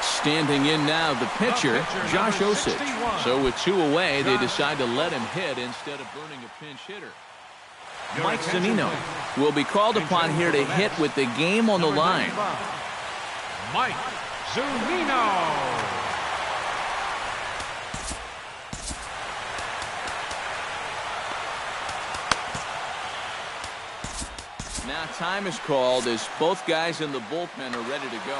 Standing in now, the pitcher, Josh Osich. So with two away, they decide to let him hit instead of burning a pinch hitter. Mike Zunino will be called upon here to hit with the game on the line. Mike Zunino. Now time is called as both guys in the bullpen are ready to go.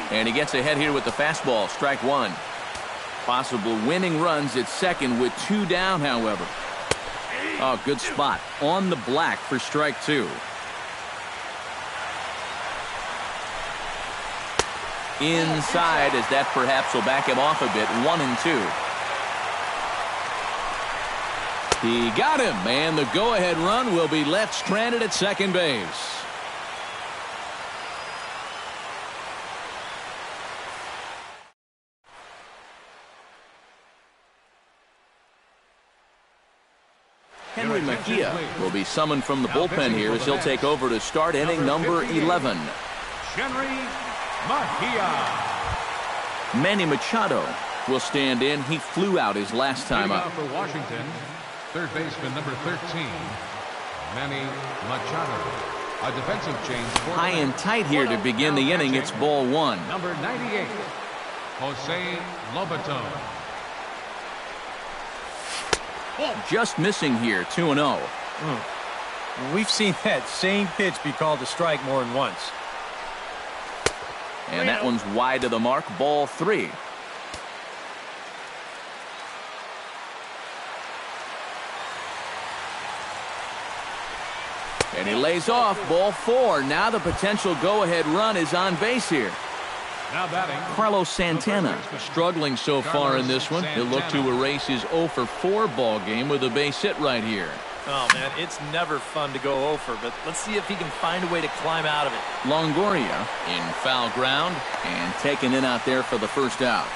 And he gets ahead here with the fastball. Strike one. Possible winning runs at second with two down, however. Oh, good spot. On the black for strike two. Inside, as that perhaps will back him off a bit. 1-2. He got him, and the go-ahead run will be left stranded at second base. Henry Mejia will be summoned from the bullpen here as he'll take over to start inning number 11. Henry Mejia. Manny Machado will stand in. He flew out his last time up. For Washington, third baseman number 13, Manny Machado. A defensive change. High and tight here to begin the inning. It's ball one. Number 98, Jose Lobaton. Just missing here, 2-0. We've seen that same pitch be called a strike more than once. And that one's wide to the mark, ball three. And he lays off, ball four. Now the potential go-ahead run is on base here. Now batting, Carlos Santana struggling so far in this one. He'll look to erase his 0-for-4 ball game with a base hit right here. Oh, man, it's never fun to go 0-for, but let's see if he can find a way to climb out of it. Longoria in foul ground and taken in out there for the first out.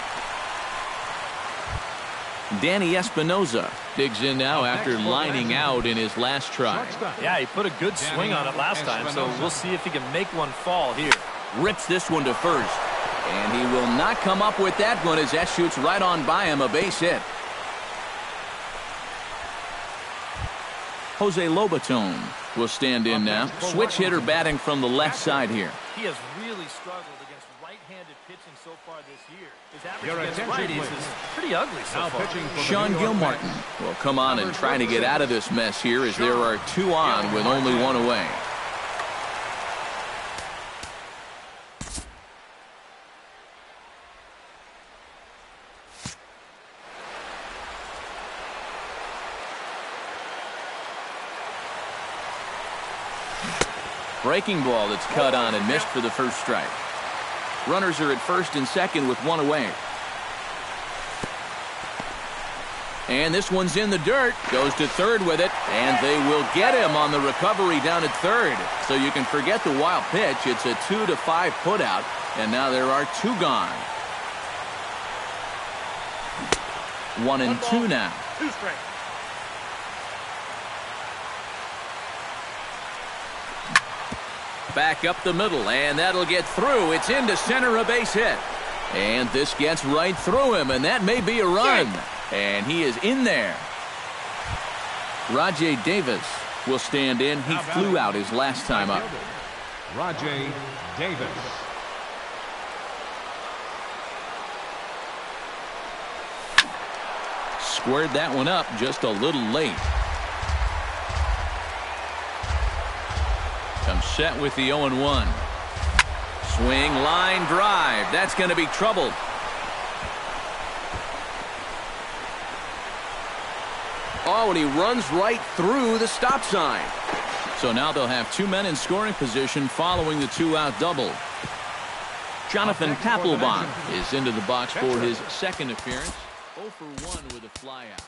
Danny Espinoza digs in now after lining out in his last try. Yeah, he put a good swing on it last time, so we'll see if he can make one fall here. Rips this one to first. And he will not come up with that one as that shoots right on by him, a base hit. Jose Lobaton will stand in now. Switch hitter batting from the left side here. He has really struggled against right-handed pitching so far this year. His average against righties is pretty ugly so far. Sean Gilmartin will come on and try to get out of this mess here as there are two on with only one away. Breaking ball that's cut on and missed for the first strike. Runners are at first and second with one away. And this one's in the dirt. Goes to third with it. And they will get him on the recovery down at third. So you can forget the wild pitch. It's a 2-5 putout. And now there are two gone. 1-2 now. Two strikes. back up the middle, and that'll get through. It's into center, a base hit. And this gets right through him, and that may be a run. And he is in there. Rajay Davis will stand in. He flew out his last time up. Rajay Davis. Squared that one up just a little late. Comes set with the 0-1. Swing, line drive. That's going to be trouble. Oh, and he runs right through the stop sign. So now they'll have two men in scoring position following the two-out double. Jonathan Papelbon is into the box for his second appearance. 0 for 1 with a flyout.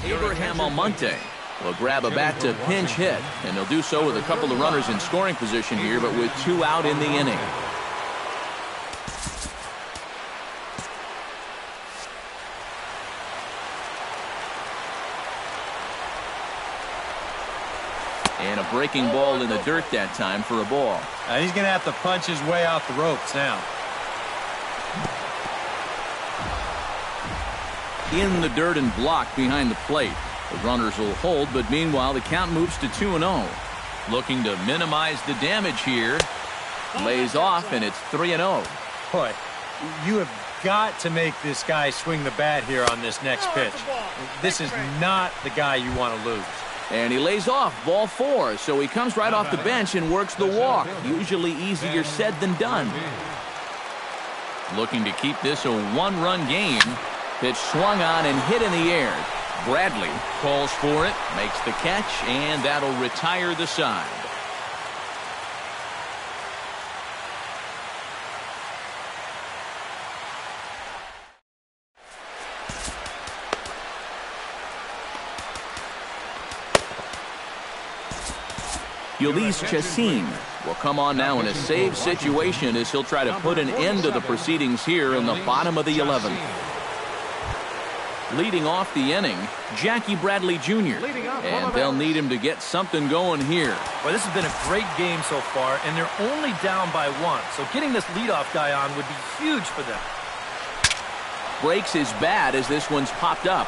Abraham Almonte will grab a bat to pinch hit, and they'll do so with a couple of runners in scoring position here, but with two out in the inning. And a breaking ball in the dirt that time for a ball. He's going to have to punch his way off the ropes now. In the dirt and blocked behind the plate. The runners will hold, but meanwhile the count moves to 2-0. Looking to minimize the damage here. Lays off, and it's 3-0. Boy, you have got to make this guy swing the bat here on this next pitch. This is not the guy you want to lose. And he lays off, ball 4, so he comes right off the bench and works the walk. Usually easier said than done. Looking to keep this a one-run game. Pitch swung on and hit in the air. Bradley calls for it, makes the catch, and that'll retire the side. Ulysses Chassin will come on now in a save situation as he'll try to put an end to the proceedings here in the bottom of the 11th. Leading off the inning, Jackie Bradley Jr. And they'll need him to get something going here. Well, this has been a great game so far, and they're only down by 1. So getting this leadoff guy on would be huge for them. Breaks his bat as this one's popped up.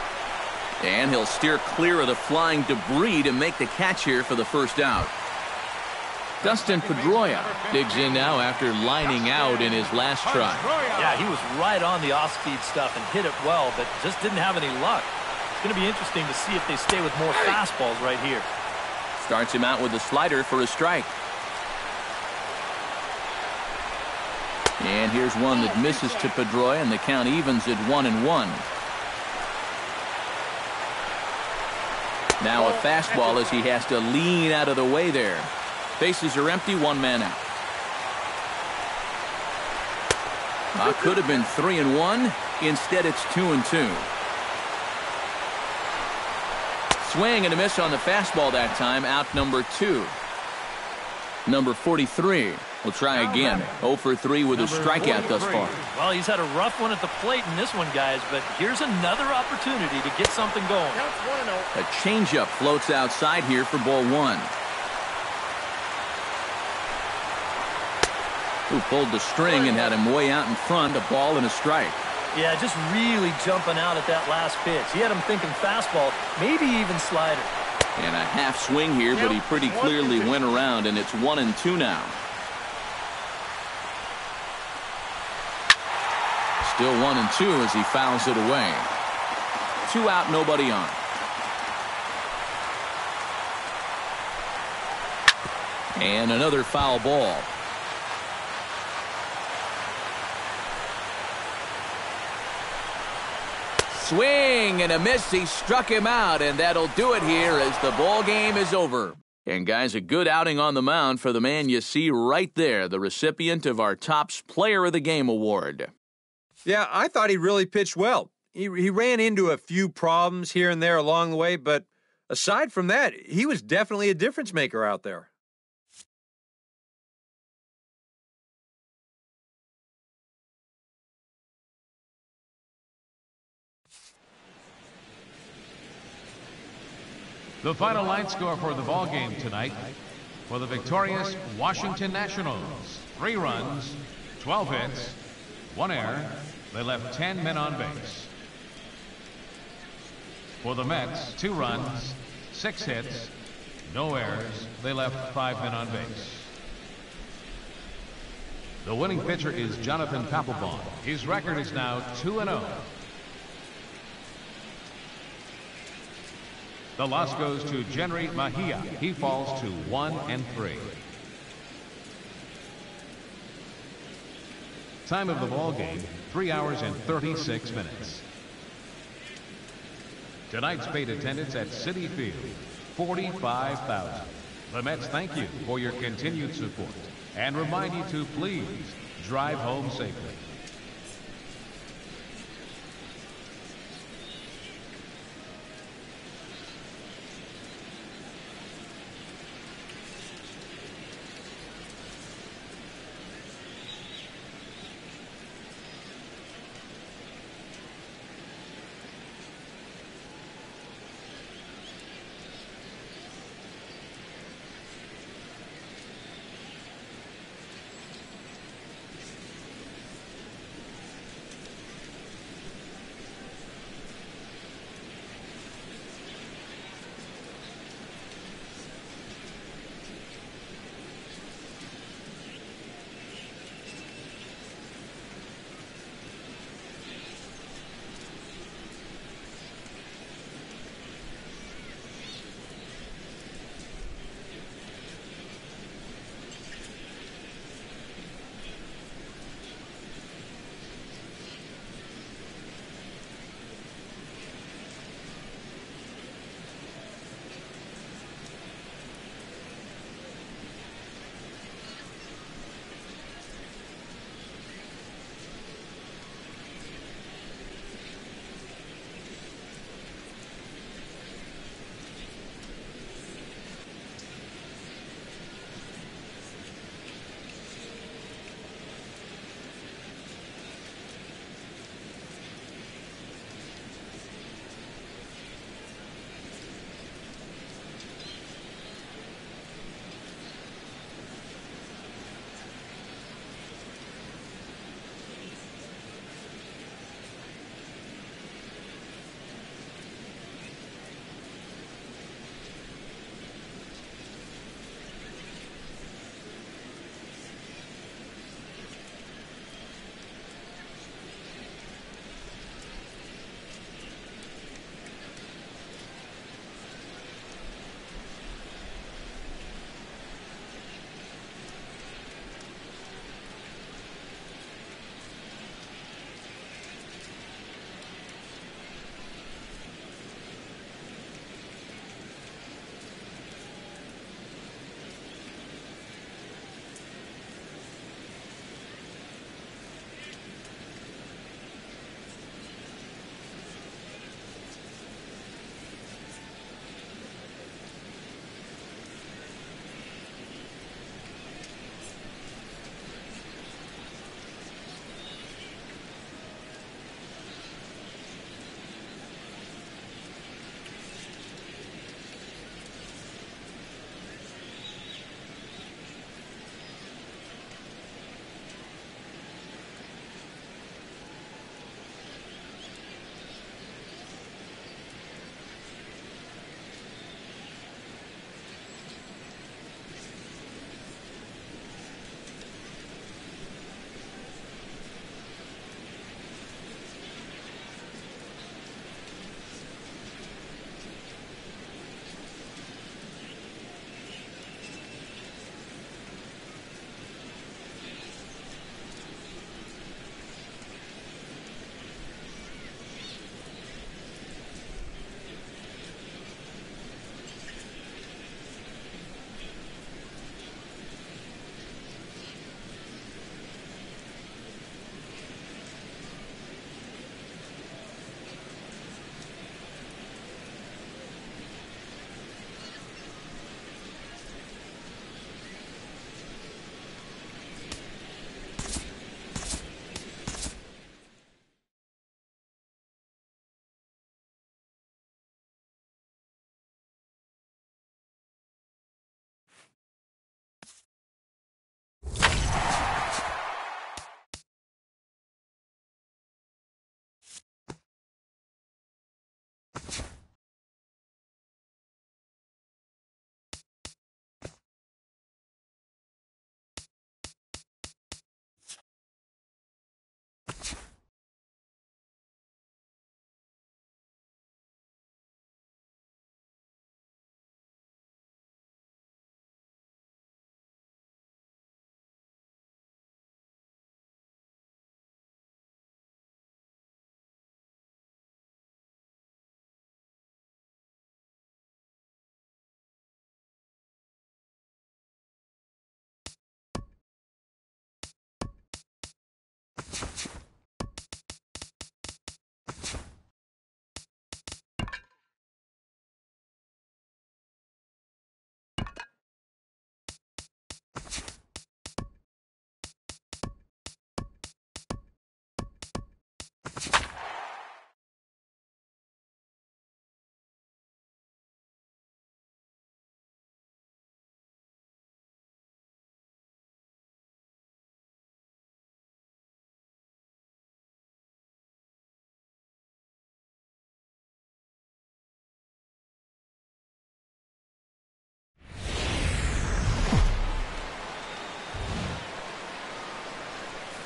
And he'll steer clear of the flying debris to make the catch here for the first out. Dustin Pedroia digs in now after lining out in his last try. Yeah, he was right on the off-speed stuff and hit it well, but just didn't have any luck. It's going to be interesting to see if they stay with more fastballs right here. Starts him out with a slider for a strike. And here's one that misses to Pedroia, and the count evens at 1-1. Now a fastball as he has to lean out of the way there. Bases are empty, one man out. Could have been 3-1. Instead, it's 2-2. Swing and a miss on the fastball that time. Out number 2. Number 43 will try again. 0 for 3 with a strikeout thus far. Well, he's had a rough one at the plate in this one, guys, but here's another opportunity to get something going. A changeup floats outside here for ball 1. Who pulled the string and had him way out in front, a ball and a strike. Yeah, just really jumping out at that last pitch. He had him thinking fastball, maybe even slider. And a half swing here, but he pretty clearly went around, and it's 1-2 now. Still 1-2 as he fouls it away. 2 out, nobody on. And another foul ball. Swing and a miss. He struck him out, and that'll do it here as the ball game is over. And guys, a good outing on the mound for the man you see right there, the recipient of our Topps Player of the Game award. Yeah, I thought he really pitched well. He ran into a few problems here and there along the way, but aside from that, he was definitely a difference maker out there. The final line score for the ball game tonight: For the victorious Washington Nationals, 3 runs, 12 hits, 1 error. They left 10 men on base. For the Mets, 2 runs, 6 hits, no errors. They left 5 men on base. The winning pitcher is Jonathan Papelbon. His record is now 2-0. The loss goes to Jenry Mejia. He falls to 1-3. Time of the ball game, 3 hours and 36 minutes. Tonight's paid attendance at Citi Field, 45,000. The Mets thank you for your continued support and remind you to please drive home safely.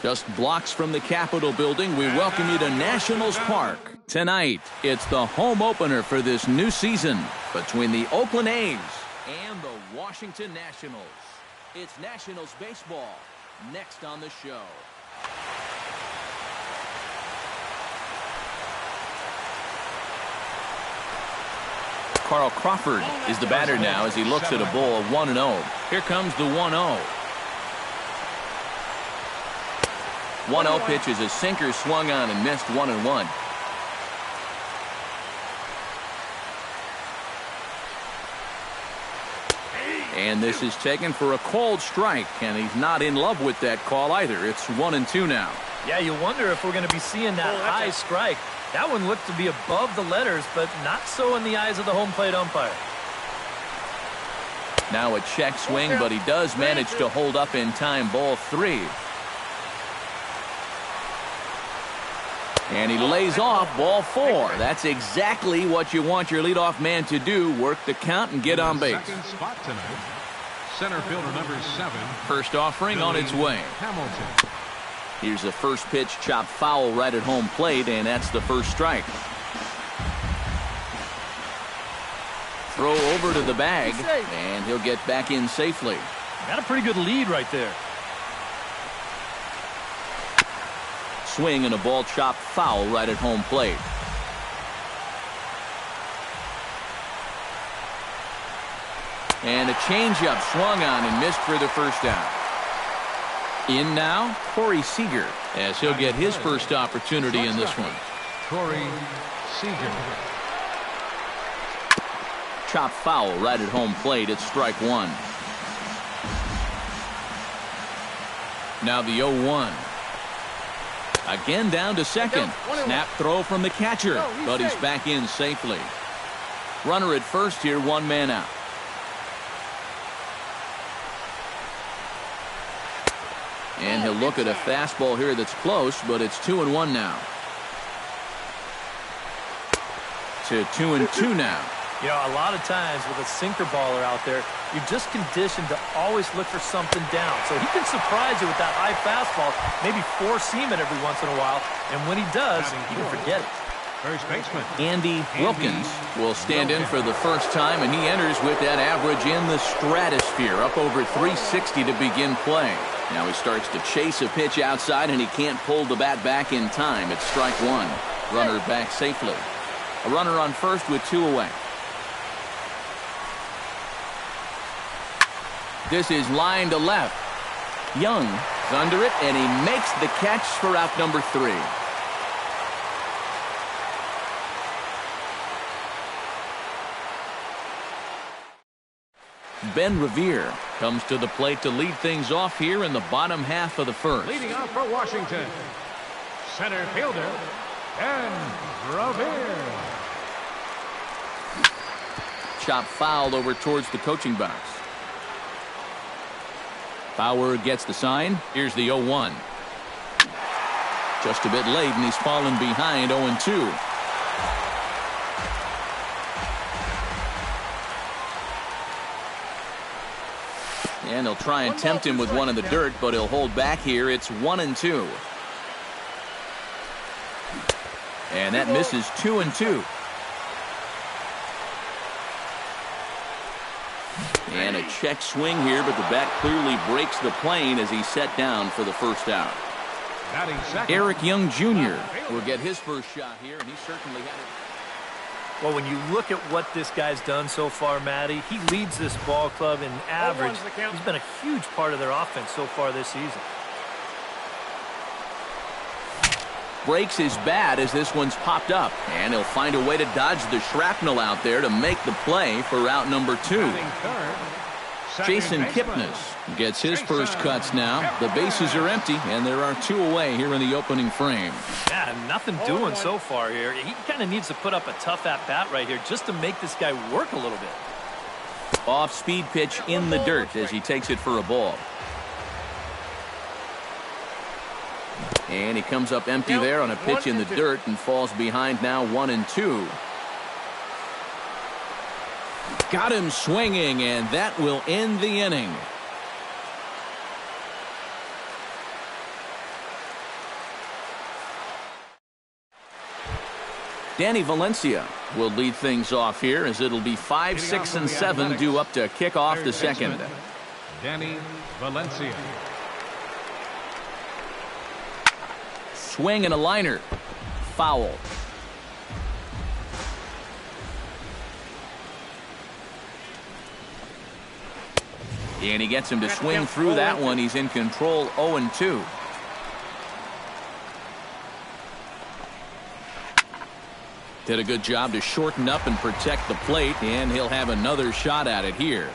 Just blocks from the Capitol building, we welcome you to Nationals Park. Tonight, it's the home opener for this new season between the Oakland A's and the Washington Nationals. It's Nationals baseball next on the show. Carl Crawford is the batter now as he looks at a ball 1-0. Here comes the 1-0. 1-0 pitch is a sinker swung on and missed 1-1. And this is taken for a called strike, and he's not in love with that call either. It's 1-2 now. Yeah, you wonder if we're going to be seeing that high strike. That one looked to be above the letters, but not so in the eyes of the home plate umpire. Now a check swing, but he does manage to hold up in time. Ball 3. And he lays off ball 4. That's exactly what you want your leadoff man to do. Work the count and get on base. Second spot tonight, center fielder number 7. First offering on its way. Hamilton. Here's the first pitch, chopped foul right at home plate, and that's the first strike. Throw over to the bag, and he'll get back in safely. Got a pretty good lead right there. Swing and a ball chopped foul right at home plate. And a changeup swung on and missed for the first out. In now, Corey Seager, as he'll get his first opportunity in this one. Corey Seager. Chopped foul right at home plate. It's strike 1. Now the 0-1. Again down to second. Snap throw from the catcher, but he's back in safely. Runner at first here, 1 man out. And he'll look at a fastball here that's close, but it's 2-1 now. To 2-2 now. You know, a lot of times with a sinker baller out there, you're just conditioned to always look for something down. So he can surprise you with that high fastball, maybe four seam it every once in a while, and when he does, you can forget it. First baseman Andy Wilkins will stand in for the first time, and he enters with that average in the stratosphere, up over 360 to begin play. Now he starts to chase a pitch outside, and he can't pull the bat back in time. It's strike 1. Runner back safely. A runner on first with 2 away. This is line to left. Young is under it, and he makes the catch for out number 3. Ben Revere comes to the plate to lead things off here in the bottom half of the first. leading off for Washington, center fielder Ben Revere. Chop foul over towards the coaching box. Bauer gets the sign. Here's the 0-1. Just a bit late, and he's fallen behind 0-2. And he'll try and tempt him with one in the dirt, but he'll hold back here. It's 1-2. And that misses 2-2. And a check swing here, but the bat clearly breaks the plane as he's set down for the first out. Eric Young Jr. will get his first shot here, and he certainly had it. Well, when you look at what this guy's done so far, Matty, he leads this ball club in average. He's been a huge part of their offense so far this season. Breaks his bat as this one's popped up, and he'll find a way to dodge the shrapnel out there to make the play for out number 2. Jason Kipnis gets his first cuts now. The bases are empty, and there are 2 away here in the opening frame. Yeah, nothing doing so far here. He kind of needs to put up a tough at-bat right here just to make this guy work a little bit. Off-speed pitch in the dirt as he takes it for a ball. And he comes up empty there on a pitch in the dirt and falls behind now 1-2. Got him swinging, and that will end the inning. Danny Valencia will lead things off here as it'll be 5, 6, and 7 due up to kick off the second. Danny Valencia. Swing and a liner. Foul. And he gets him to swing through that one. He's in control, 0-2. Did a good job to shorten up and protect the plate, and he'll have another shot at it here.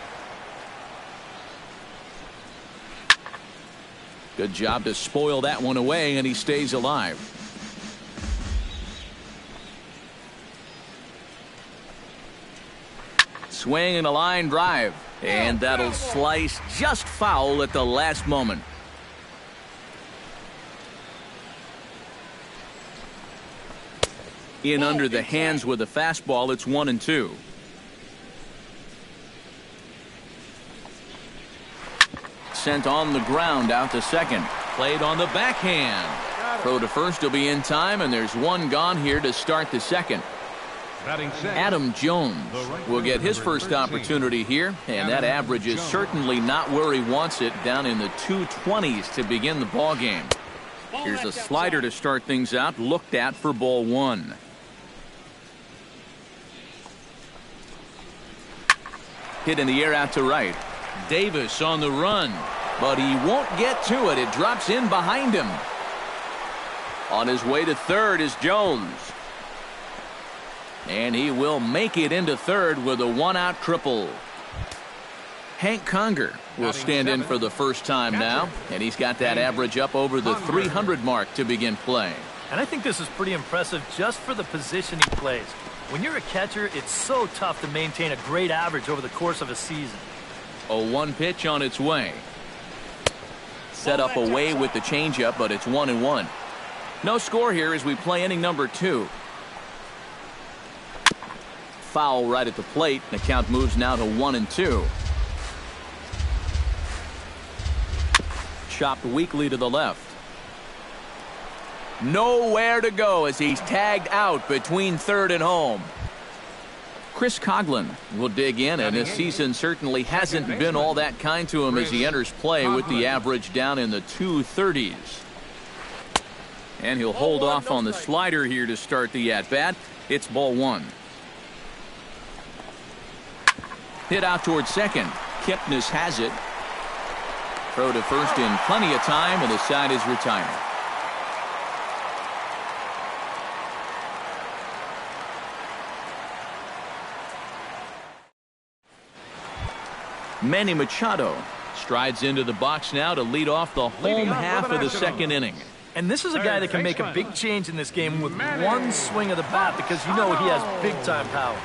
Good job to spoil that one away, and he stays alive. Swing and a line drive, and that'll slice just foul at the last moment. In under the hands with a fastball, it's 1-2. Sent on the ground out to second. Played on the backhand. Throw to first will be in time, and there's one gone here to start the second. Adam Jones will get his first opportunity here, and that average is certainly not where he wants it, down in the 220s to begin the ball game. Here's a slider to start things out, looked at for ball one. Hit in the air out to right. Davis on the run, but he won't get to it. It drops in behind him. On his way to third is Jones. And he will make it into third with a one-out triple. Hank Conger will stand in for the first time now, and he's got that average up over the 300 mark to begin play. And I think this is pretty impressive just for the position he plays. When you're a catcher, it's so tough to maintain a great average over the course of a season. A 1 pitch on its way. Set up away with the changeup, but it's 1-1. No score here as we play inning number 2. Foul right at the plate. The count moves now to 1-2. Chopped weakly to the left. Nowhere to go as he's tagged out between third and home. Chris Coughlin will dig in, and this season certainly hasn't been all that kind to him as he enters play with the average down in the 230s. And he'll hold off on the slider here to start the at-bat. It's ball one. Hit out towards second. Kipnis has it. Throw to first in plenty of time, and the side is retired. Manny Machado strides into the box now to lead off the home half of the second inning. And this is a guy that can make a big change in this game with one swing of the bat, because you know he has big-time power.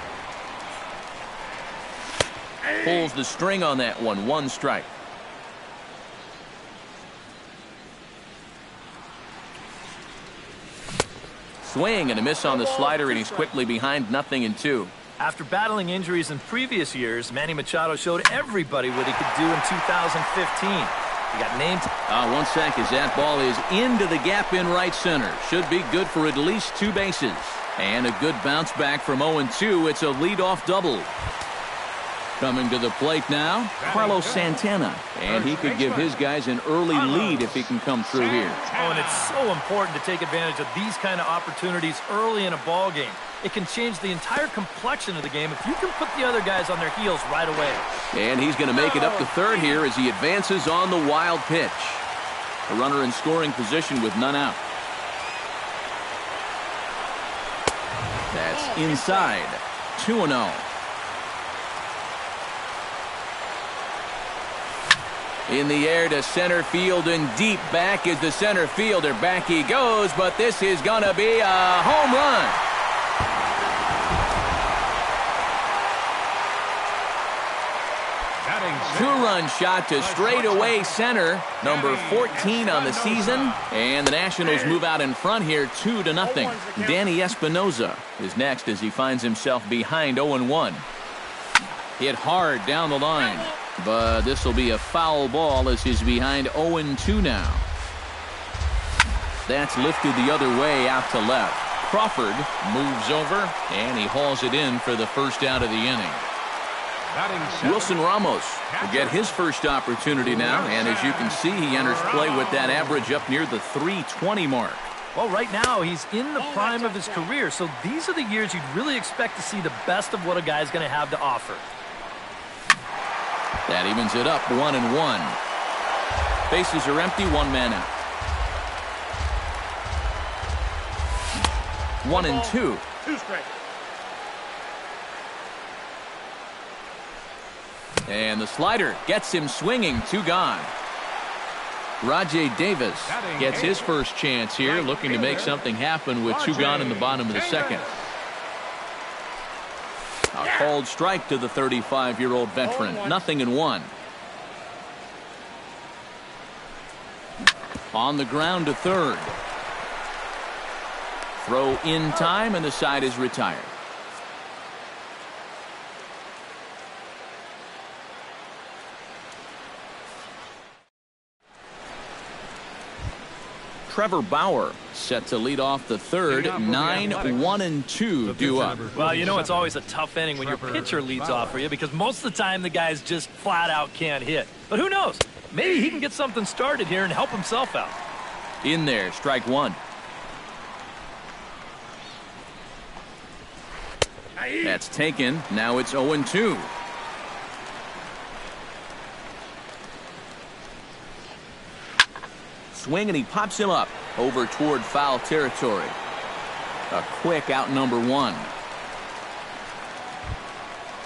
Pulls the string on that one. 1 strike. Swing and a miss on the slider, and he's quickly behind 0-2. After battling injuries in previous years, Manny Machado showed everybody what he could do in 2015. He got named. 1 sec as that ball is into the gap in right center. Should be good for at least 2 bases. And a good bounce back from 0-2. It's a leadoff double. Coming to the plate now, Carlos Santana. And he could give his guys an early lead if he can come through here. Oh, and it's so important to take advantage of these kind of opportunities early in a ball game. It can change the entire complexion of the game if you can put the other guys on their heels right away. And he's going to make it up to third here as he advances on the wild pitch. A runner in scoring position with none out. That's inside. 2-0. In the air to center field and deep. Back is the center fielder. Back he goes, but this is going to be a home run. Two-run shot to straightaway center. Number 14 on the season. And the Nationals move out in front here 2-0. Danny Espinoza is next as he finds himself behind 0-1. Hit hard down the line. But this will be a foul ball as he's behind 0-2 now. That's lifted the other way out to left. Crawford moves over, and he hauls it in for the first out of the inning. Wilson Ramos will get his first opportunity now, and as you can see, he enters play with that average up near the 320 mark. Well, right now, he's in the prime of his career, so these are the years you'd really expect to see the best of what a guy's going to have to offer. That evens it up 1-1. Bases are empty, one man out. 1-2. 2 strikes. And the slider gets him swinging, 2 gone. Rajay Davis gets his first chance here, looking to make something happen with 2 gone in the bottom of the second. A called strike to the 35-year-old veteran, 0-1. On the ground to third. Throw in time, and the side is retired. Trevor Bauer set to lead off the third. 9-1-2 due up. Well, you know it's always a tough inning when your pitcher leads off for you because most of the time the guys just flat out can't hit. But who knows? Maybe he can get something started here and help himself out. In there, strike 1. That's taken. Now it's 0-2. Swing, and he pops him up over toward foul territory. A quick out number 1.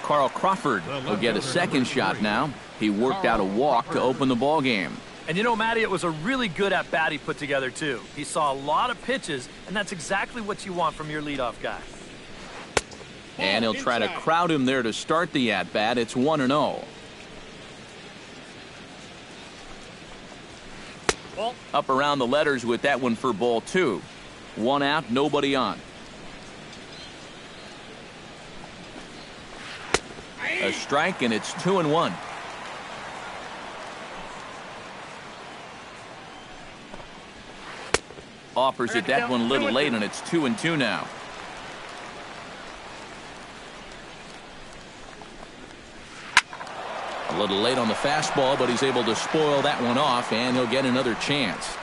Carl Crawford will get a second shot now. He worked out a walk to open the ball game. And you know, Matty, it was a really good at-bat he put together, too. He saw a lot of pitches, and that's exactly what you want from your leadoff guy. And he'll try to crowd him there to start the at-bat. It's 1-0. Up around the letters with that one for ball 2. 1 out, nobody on. A strike, and it's 2-1. Offers it that one a little late, and it's 2-2 now. A little late on the fastball, but he's able to spoil that one off, and he'll get another chance.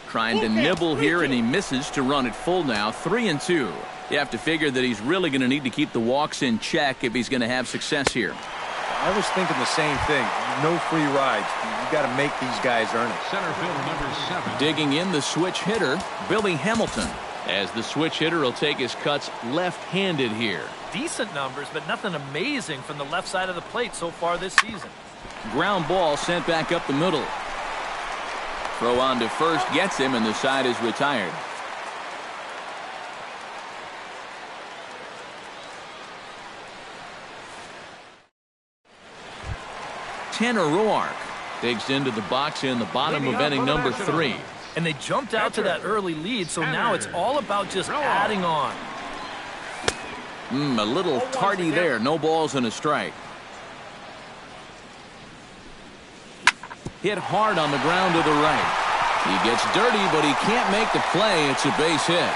Trying to nibble here, and he misses to run it full now. 3-2. You have to figure that he's really going to need to keep the walks in check if he's going to have success here. I was thinking the same thing. No free rides. You got to make these guys earn it. Center fielder number 7. Digging in, the switch hitter, Billy Hamilton. As the switch hitter will take his cuts left-handed here. Decent numbers, but nothing amazing from the left side of the plate so far this season. Ground ball sent back up the middle. Throw on to first gets him, and the side is retired. Tanner Roark digs into the box in the bottom of inning number 3. And they jumped out to that early lead, so now it's all about just adding on. A little tardy there. No balls and a strike. Hit hard on the ground to the right. He gets dirty, but he can't make the play. It's a base hit.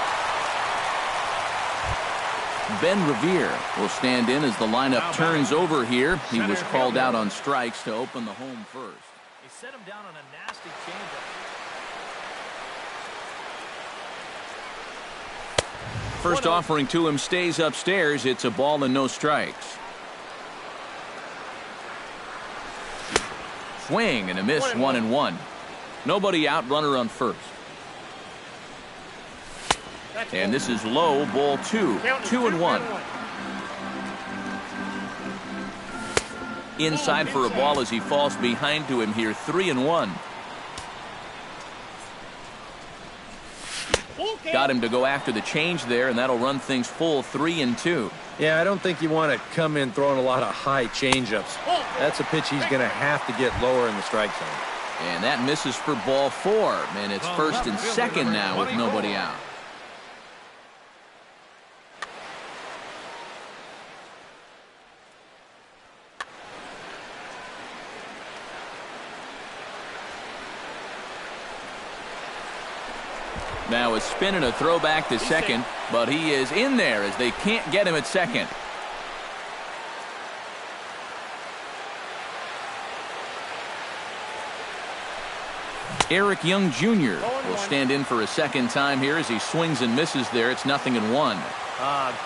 Ben Revere will stand in as the lineup turns over here. He was called out on strikes to open the home first. They set him down on a nasty changeup. First offering to him stays upstairs. It's a ball and no strikes. Swing and a miss, 1-1. Nobody out, runner on first. And this is low, ball 2. 2-1. Inside for a ball as he falls behind to him here, 3-1. Got him to go after the change there, and that'll run things full, 3-2. Yeah, I don't think you want to come in throwing a lot of high changeups. That's a pitch he's going to have to get lower in the strike zone. And that misses for ball 4, and it's first and second now with nobody out. Now a spin and a throwback to second, but he is in there as they can't get him at second. Eric Young Jr. will stand in for a second time here as he swings and misses there. It's 0-1.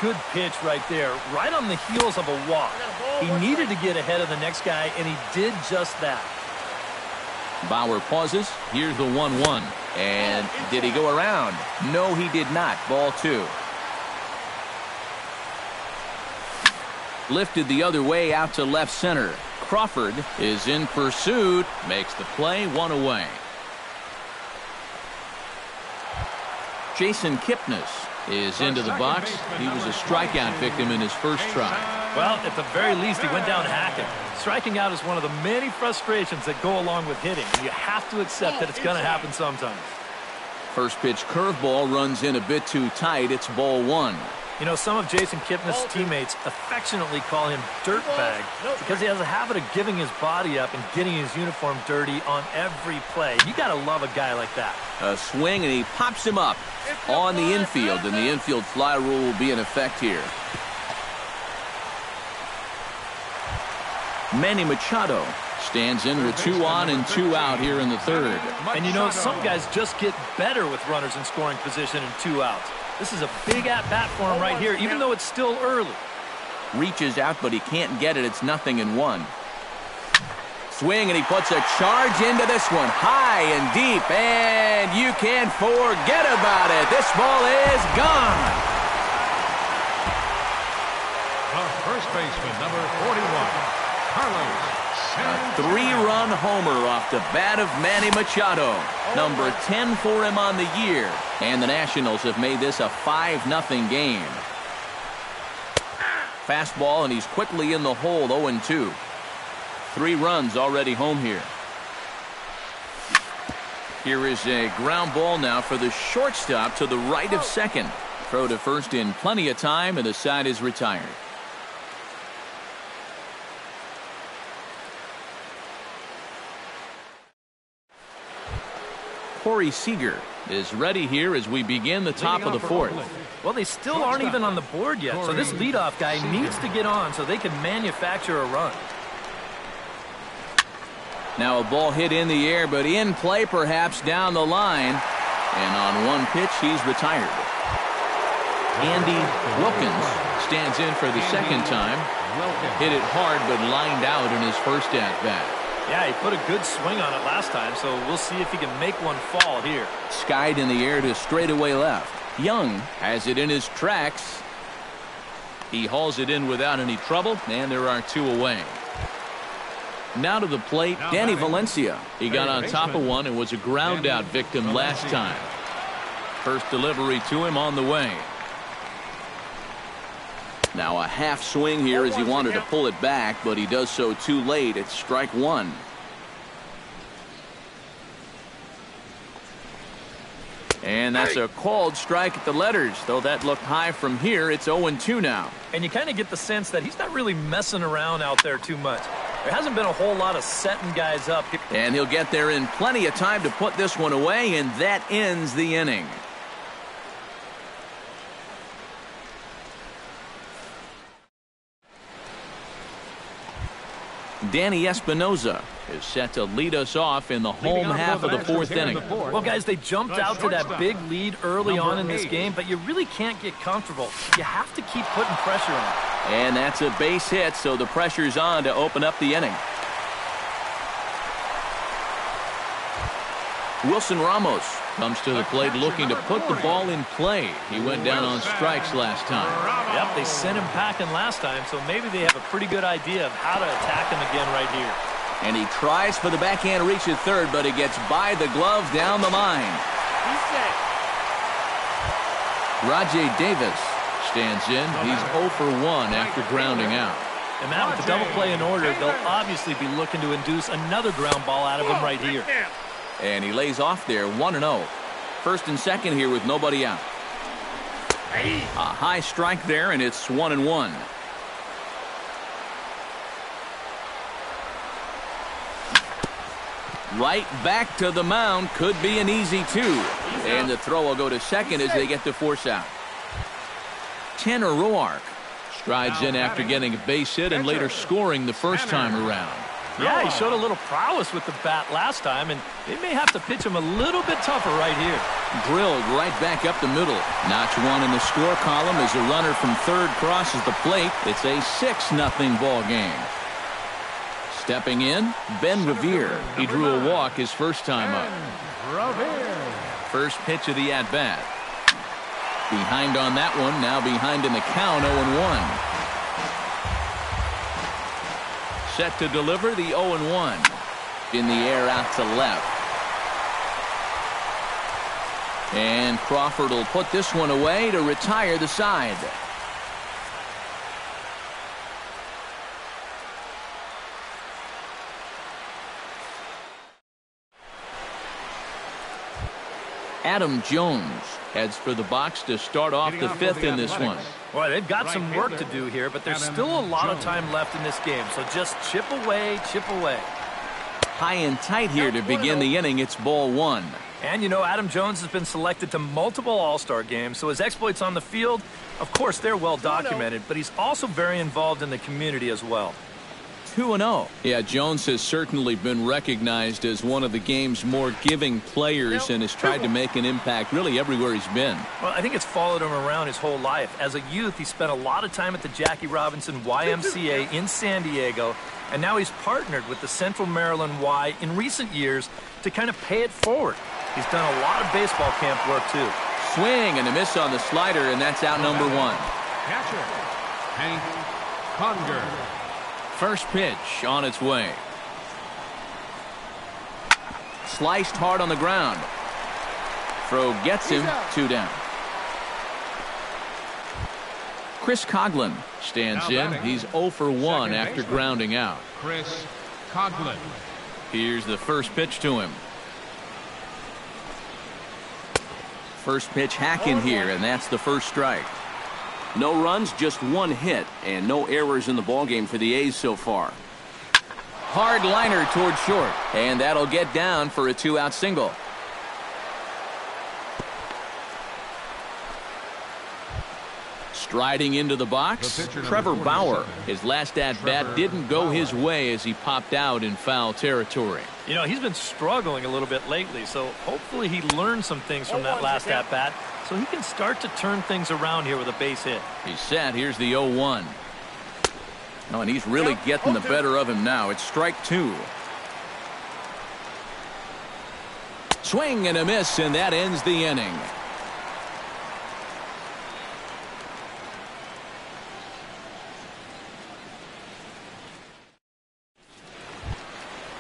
Good pitch right there, right on the heels of a walk. He needed to get ahead of the next guy, and he did just that. Bauer pauses. Here's the 1-1. And did he go around? No, he did not. Ball 2. Lifted the other way out to left center. Crawford is in pursuit. Makes the play, 1 away. Jason Kipnis is into the box. He was a strikeout victim in his first try. Well, at the very least, he went down hacking. Striking out is one of the many frustrations that go along with hitting. You have to accept that it's going to happen sometimes. First pitch curveball runs in a bit too tight. It's ball 1. You know, some of Jason Kipnis' teammates affectionately call him Dirtbag because he has a habit of giving his body up and getting his uniform dirty on every play. You got to love a guy like that. A swing, and he pops him up on the infield, and the infield fly rule will be in effect here. Manny Machado stands in with 2 on and 2 out here in the third. And you know, some guys just get better with runners in scoring position and 2 outs. This is a big at-bat for him right here, even though it's still early. Reaches out, but he can't get it. It's 0-1. Swing, and he puts a charge into this one. High and deep, and you can't forget about it. This ball is gone. The first baseman, number 41, Carlos. A 3-run homer off the bat of Manny Machado. Number 10 for him on the year. And the Nationals have made this a 5-0 game. Fastball, and he's quickly in the hole, 0-2. 3 runs already home here. Here is a ground ball now for the shortstop to the right of second. Throw to first in plenty of time, and the side is retired. Corey Seager is ready here as we begin the top of the fourth. Well, they still aren't even on the board yet, so this leadoff guy needs to get on so they can manufacture a run. Now a ball hit in the air, but in play perhaps down the line. And on one pitch, he's retired. Andy Wilkins stands in for the second time. Hit it hard, but lined out in his first at-bat. Yeah, he put a good swing on it last time, so we'll see if he can make one fall here. Skied in the air to straightaway left. Young has it in his tracks. He hauls it in without any trouble, and there are 2 away. Now to the plate, Danny Valencia. He got on top of one and was a ground-out victim last time. First delivery to him on the way. Now a half swing here as he wanted to pull it back, but he does so too late. It's strike 1. And that's a called strike at the letters, though that looked high from here. It's 0-2 now. And you kind of get the sense that he's not really messing around out there too much. There hasn't been a whole lot of setting guys up. And he'll get there in plenty of time to put this one away, and that ends the inning. Danny Espinoza is set to lead us off in the home half of the fourth inning. Well, guys, they jumped out to that big lead early on in this game, but you really can't get comfortable. You have to keep putting pressure on. And that's a base hit, so the pressure's on to open up the inning. Wilson Ramos comes to the plate looking to put the ball in play. He went down on strikes last time. Yep, they sent him packing last time, so maybe they have a pretty good idea of how to attack him again right here. And he tries for the backhand reach at third, but he gets by the glove down the line. Rajay Davis stands in. He's 0 for 1 after grounding out. And now with the double play in order, they'll obviously be looking to induce another ground ball out of him right here. And he lays off there, 1-0. First and second here with nobody out. A high strike there, and it's 1-1. Right back to the mound. Could be an easy 2. And the throw will go to second as they get the force out. Tanner Roark strides in after getting a base hit and later scoring the first time around. Yeah, he showed a little prowess with the bat last time, and they may have to pitch him a little bit tougher right here. Drilled right back up the middle. Notch 1 in the score column as a runner from third crosses the plate. It's a 6-0 ball game. Stepping in, Ben Revere. He drew a walk his first time up. First pitch of the at-bat. Behind on that one, now behind in the count, 0-1. Set to deliver the 0-1. In the air out to left. And Crawford will put this one away to retire the side. Adam Jones heads for the box to start off the 5th in this one. Boy, they've got some work to do here, but there's still a lot of time left in this game. So just chip away, chip away. High and tight here to begin the inning. It's ball 1. And, you know, Adam Jones has been selected to multiple All-Star games, so his exploits on the field, of course, they're well documented, but he's also very involved in the community as well. 2-0. Yeah, Jones has certainly been recognized as one of the game's more giving players and has tried to make an impact really everywhere he's been. Well, I think it's followed him around his whole life. As a youth, he spent a lot of time at the Jackie Robinson YMCA in San Diego, and now he's partnered with the Central Maryland Y in recent years to kind of pay it forward. He's done a lot of baseball camp work, too. Swing and a miss on the slider, and that's out number 1. Catcher, Hank Conger. First pitch on its way. Sliced hard on the ground. Throw gets him. 2 down. Chris Coughlin stands in. He's 0 for 1 after grounding out. Chris Coughlin. Here's the first pitch to him. First pitch hacking here, and that's the first strike. No runs, just 1 hit, and no errors in the ballgame for the A's so far. Hard liner toward short, and that'll get down for a 2-out single. Striding into the box, Trevor Bauer. His last at-bat didn't go his way as he popped out in foul territory. You know, he's been struggling a little bit lately, so hopefully he learned some things from that last at-bat so he can start to turn things around here with a base hit. He's set. Here's the 0-1. Oh, and he's really getting the better of him now. It's strike 2. Swing and a miss, and that ends the inning.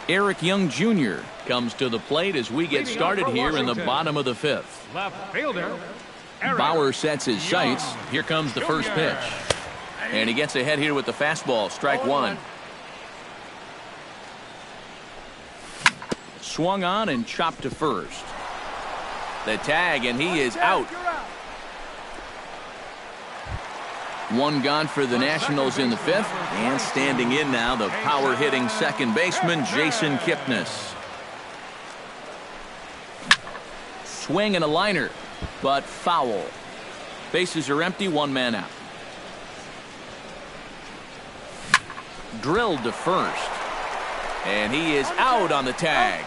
Eric Young Jr. comes to the plate as we get started here in the bottom of the 5th. Left fielder, Eric Bauer sets his sights. Young Here comes the first Jr. pitch. And he gets ahead here with the fastball. Strike 1. Swung on and chopped to first. The tag, and he is out. 1 gone for the Nationals in the 5th. And standing in now, the power-hitting second baseman, Jason Kipnis. Swing and a liner, but foul. Bases are empty, 1 man out. Drilled to first. And he is out on the tag.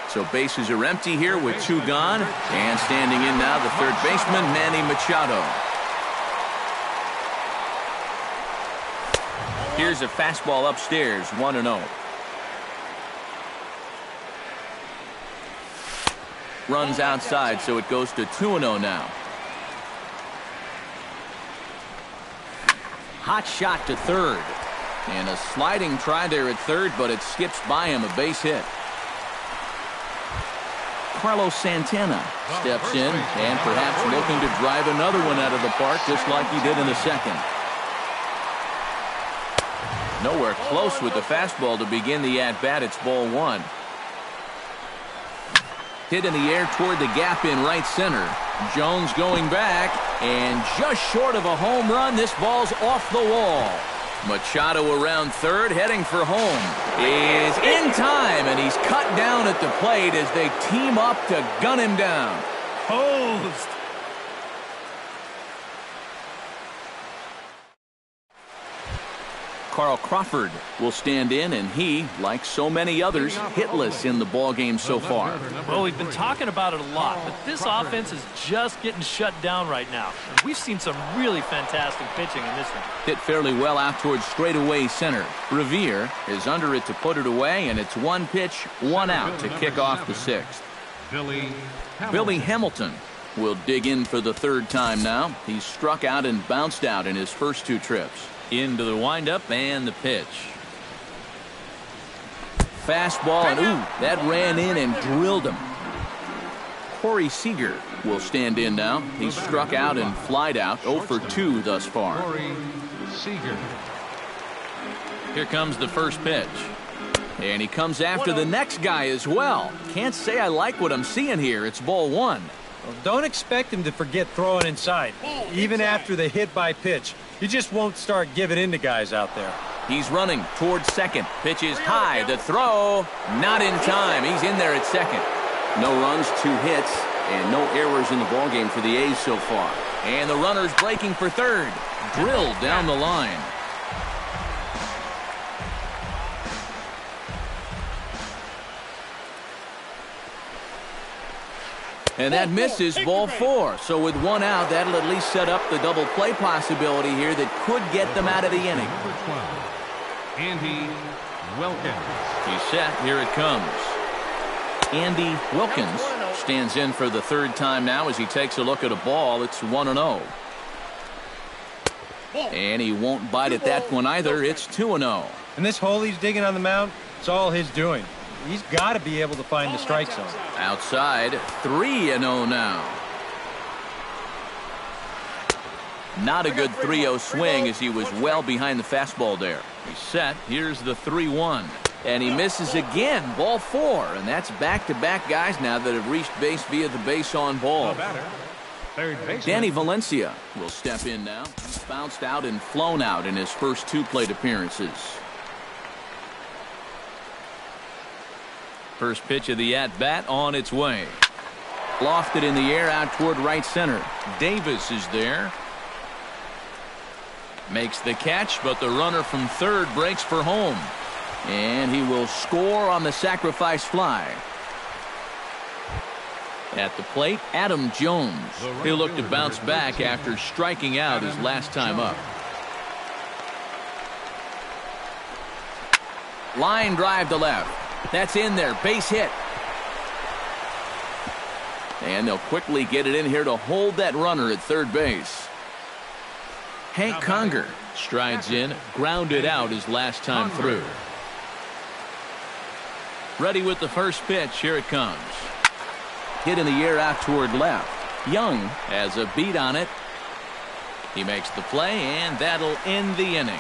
So bases are empty here with 2 gone. And standing in now, the third baseman, Manny Machado. Here's a fastball upstairs, 1-0. Runs outside, so it goes to 2-0 now. Hot shot to third. And a sliding try there at third, but it skips by him, a base hit. Carlos Santana steps in and perhaps looking to drive another one out of the park just like he did in the second. Nowhere close with the fastball to begin the at-bat. It's ball 1. Hit in the air toward the gap in right center. Jones going back, and just short of a home run. This ball's off the wall. Machado around third, heading for home. Is in time, and he's cut down at the plate as they team up to gun him down. Posed. Carl Crawford will stand in, and he, like so many others, hitless in the ballgame so far. Well, we've been talking about it a lot, but this offense is just getting shut down right now. And we've seen some really fantastic pitching in this one. Hit fairly well out towards straightaway center. Revere is under it to put it away, and it's one pitch, one out to kick off the sixth. Billy Hamilton will dig in for the third time now. He's struck out and bounced out in his first two trips. Into the windup and the pitch. Fastball, and ooh, that ran in and drilled him. Corey Seager will stand in now. He's struck out and flied out, 0 for 2 thus far. Corey Seager. Here comes the first pitch. And he comes after the next guy as well. Can't say I like what I'm seeing here. It's ball one. Well, don't expect him to forget throwing inside, even after the hit by pitch. You just won't start giving in to guys out there. He's running towards second. Pitch is high. The throw, not in time. He's in there at second. No runs, 2 hits, and no errors in the ballgame for the A's so far. And the runner's breaking for third. Drilled down the line. And that misses, ball 4. So with 1 out, that'll at least set up the double play possibility here that could get them out of the inning. Number 12, Andy Wilkins. He's set. Here it comes. Andy Wilkins stands in for the third time now as he takes a look at a ball. It's 1-0. And he won't bite at that one either. It's 2-0. And this hole he's digging on the mound, it's all his doing. He's got to be able to find the strike zone. Outside, 3-0 now. Not a good 3-0 swing as he was well behind the fastball there. He's set. Here's the 3-1. And he misses again, ball 4. And that's back-to-back guys now that have reached base via the base on ball. Danny Valencia will step in now. He's bounced out and flown out in his first 2 plate appearances. First pitch of the at-bat on its way. Lofted in the air out toward right center. Davis is there. Makes the catch, but the runner from third breaks for home. And he will score on the sacrifice fly. At the plate, Adam Jones. He'll look to bounce back after striking out his last time up. Line drive to left. That's in there. Base hit. And they'll quickly get it in here to hold that runner at third base. Hank Conger strides in, grounded out his last time through. Ready with the first pitch. Here it comes. Hit in the air out toward left. Young has a beat on it. He makes the play, and that'll end the inning.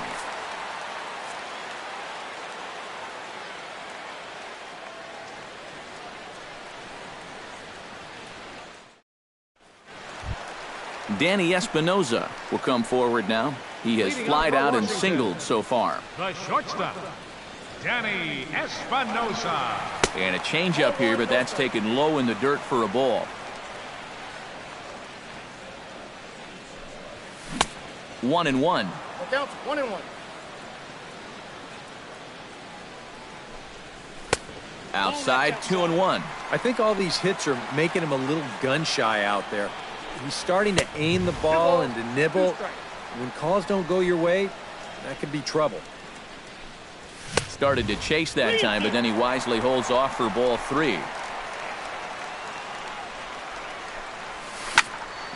Danny Espinoza will come forward now. He has flied out and singled so far. The shortstop, Danny Espinoza. And a changeup here, but that's taken low in the dirt for a ball. 1-1. Down 1-1. Outside, 2-1. I think all these hits are making him a little gun shy out there. He's starting to aim the ball and to nibble. When calls don't go your way, that could be trouble. Started to chase that time, but then he wisely holds off for ball 3.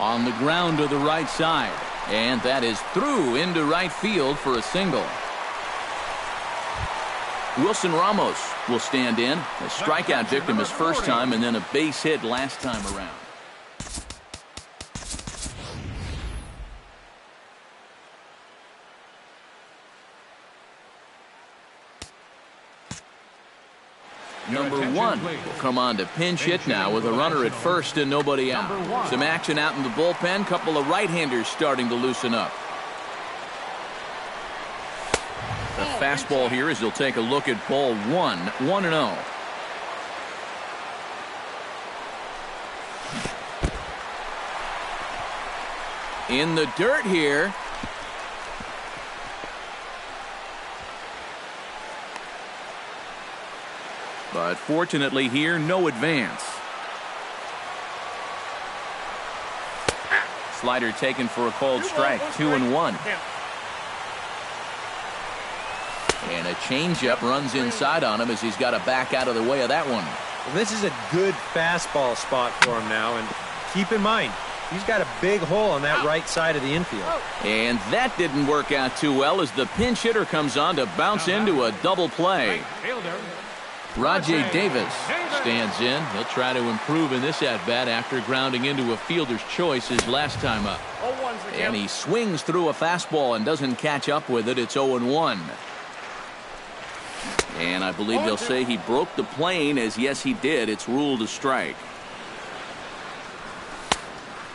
On the ground to the right side. And that is through into right field for a single. Wilson Ramos will stand in. A strikeout victim his first time and then a base hit last time around. Number 1 will come on to pinch hit now with a runner at first and nobody out. Some action out in the bullpen. Couple of right-handers starting to loosen up. The fastball here as he'll take a look at ball one, 1-0. In the dirt here. But fortunately here, no advance. Slider taken for a called strike, 2-1. And a changeup runs inside on him as he's got to back out of the way of that one. Well, this is a good fastball spot for him now, and keep in mind, he's got a big hole on that right side of the infield. And that didn't work out too well as the pinch hitter comes on to bounce into a double play. Rajay Davis stands in. He'll try to improve in this at-bat after grounding into a fielder's choice his last time up. And he swings through a fastball and doesn't catch up with it. It's 0-1. And I believe they'll say he broke the plane, as yes he did. It's ruled a strike.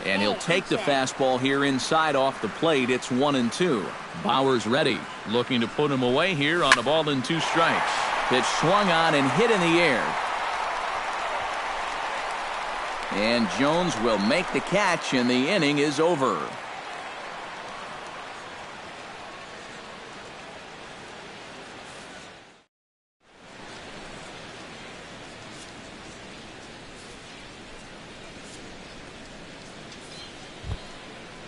And he'll take the fastball here inside off the plate. It's 1-2. Bauer's ready, looking to put him away here on a ball and 2 strikes. Pitch swung on and hit in the air. And Jones will make the catch, and the inning is over.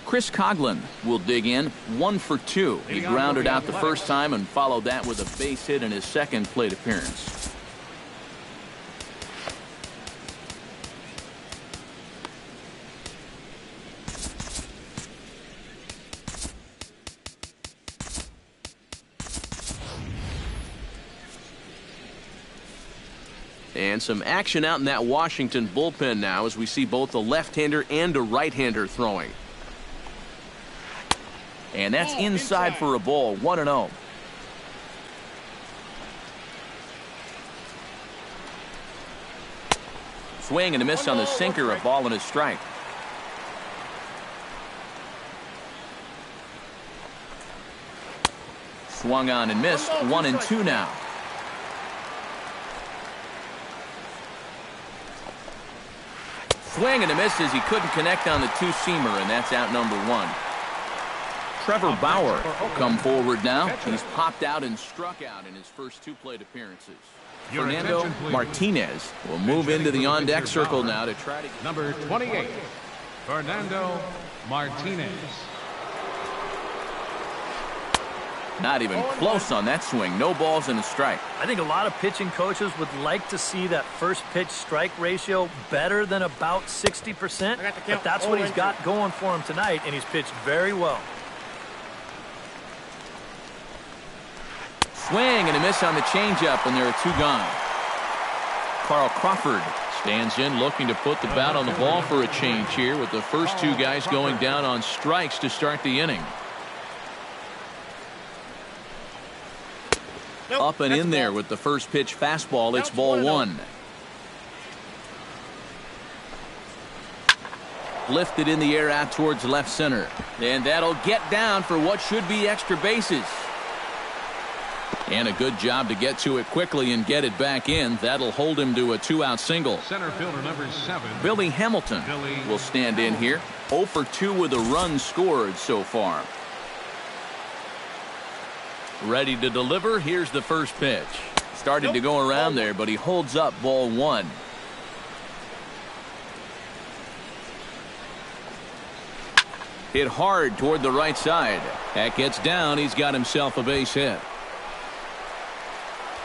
Chris Coughlin will dig in, 1 for 2. He grounded out the first time and followed that with a base hit in his second plate appearance. And some action out in that Washington bullpen now as we see both a left-hander and a right-hander throwing. And that's inside for a ball, 1-0. Swing and a miss on the sinker, a ball and a strike. Swung on and missed, 1-2 now. Swing and a miss as he couldn't connect on the 2-seamer, and that's out number 1. Trevor Bauer will come forward now. He's popped out and struck out in his first 2 plate appearances. Fernando Martinez will move into the on-deck circle now to try to get number 28, Fernando Martinez. Not even close on that swing. No balls and a strike. I think a lot of pitching coaches would like to see that first pitch strike ratio better than about 60%. But that's what he's got going for him tonight, and he's pitched very well. Swing and a miss on the changeup, and there are 2 gone. Carl Crawford stands in, looking to put the bat on the ball for a change here, with the first 2 guys going down on strikes to start the inning. Up and in there with the first pitch fastball. It's ball 1. Lifted in the air out towards left center. And that'll get down for what should be extra bases. And a good job to get to it quickly and get it back in. That'll hold him to a 2-out single. Center fielder number 7. Billy Hamilton will stand in here. 0 for 2 with a run scored so far. Ready to deliver. Here's the first pitch. Started to go around there, but he holds up, ball 1. Hit hard toward the right side. That gets down. He's got himself a base hit.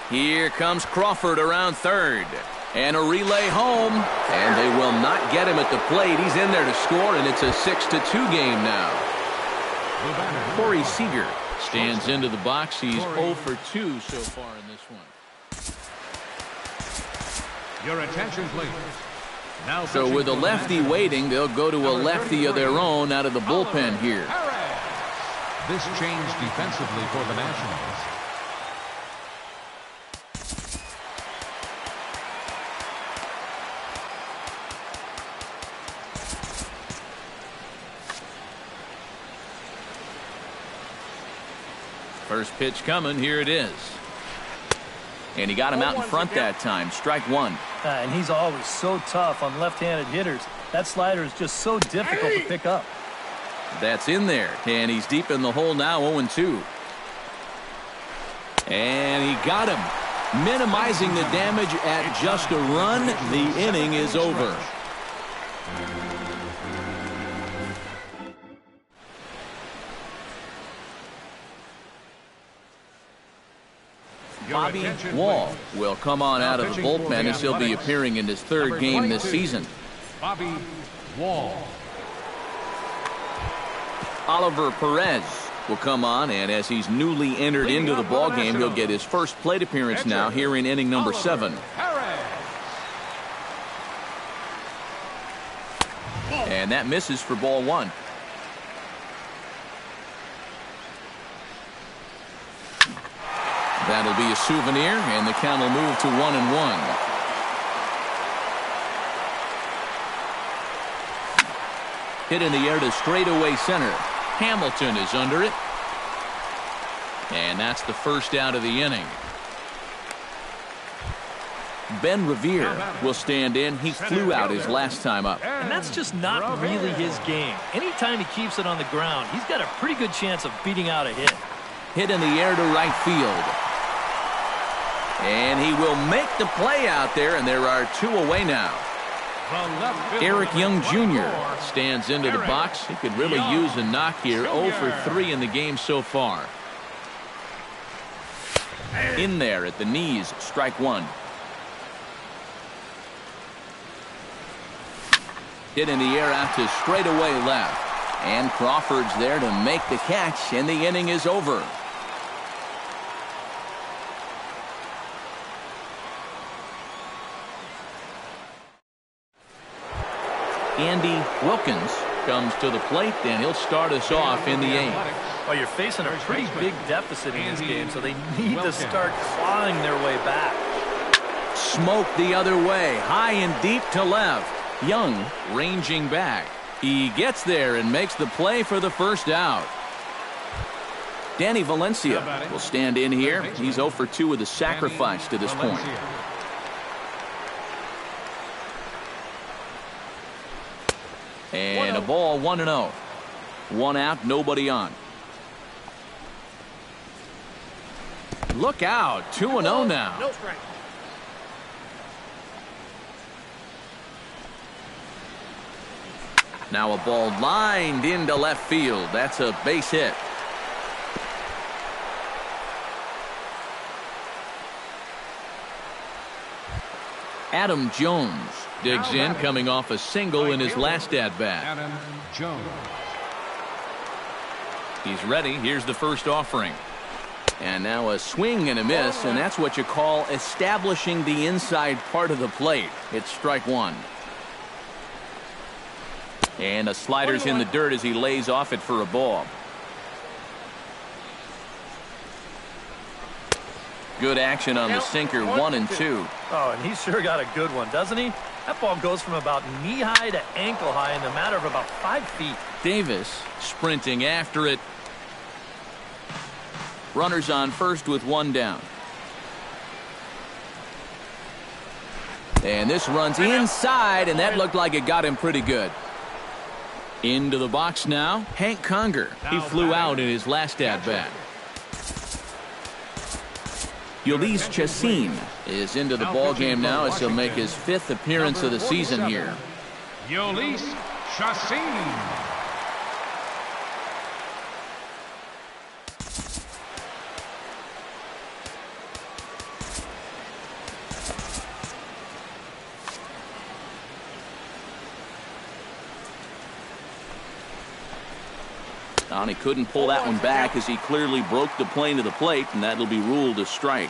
Here comes Crawford around third. And a relay home. And they will not get him at the plate. He's in there to score, and it's a 6-2 game now. Corey Seager stands into the box. He's 0 for 2 so far in this one. Your attention, please. Now so with a lefty waiting, they'll go to a lefty of their own out of the bullpen here. This changed defensively for the Nationals. First pitch coming. Here it is. And he got him out in front that time. Strike one. And he's always so tough on left-handed hitters. That slider is just so difficult to pick up. That's in there. And he's deep in the hole now, 0-2. And he got him. Minimizing the damage at just a run. The inning is over. Bobby Wall will come on out of the bullpen as he'll be appearing in his third game this season. Bobby Wall. Oliver Perez will come on, and as he's newly entered into the ballgame, he'll get his first plate appearance now here in inning number 7. And that misses for ball 1. That'll be a souvenir, and the count will move to 1-1. Hit in the air to straightaway center. Hamilton is under it. And that's the first out of the inning. Ben Revere will stand in. He flew out his last time up. And that's just not really his game. Anytime he keeps it on the ground, he's got a pretty good chance of beating out a hit. Hit in the air to right field. And he will make the play out there, and there are 2 away now. Eric Young Jr. stands into the box. He could really use a knock here. 0 for 3 in the game so far. In there at the knees, strike 1. Hit in the air out to straightaway left. And Crawford's there to make the catch, and the inning is over. Andy Wilkins comes to the plate, and he'll start us off in the 8th. Well, you're facing a pretty big deficit in this game, so they need to start clawing their way back. Smoke the other way, high and deep to left. Young ranging back. He gets there and makes the play for the first out. Danny Valencia will stand in here. He's 0 for 2 with a sacrifice to this point. And a ball, 1-0. 1 out, nobody on. Look out, 2-0 now. No strike. Now a ball lined into left field. That's a base hit. Adam Jones digs in, coming off a single in his last at-bat. Adam Jones. He's ready. Here's the first offering. And now a swing and a miss, and that's what you call establishing the inside part of the plate. It's strike 1. And a slider's in the dirt as he lays off it for a ball. Good action on the sinker, 1-2. Oh, and he's sure got a good one, doesn't he? That ball goes from about knee-high to ankle-high in the matter of about 5 feet. Davis sprinting after it. Runners on first with 1 down. And this runs inside, and that looked like it got him pretty good. Into the box now, Hank Conger. He flew out in his last at-bat. Ulysses Chassin is into the ballgame now as he'll make his 5th appearance of the season here. Ulysses Chassin. He couldn't pull that one back as he clearly broke the plane to the plate, and that'll be ruled a strike.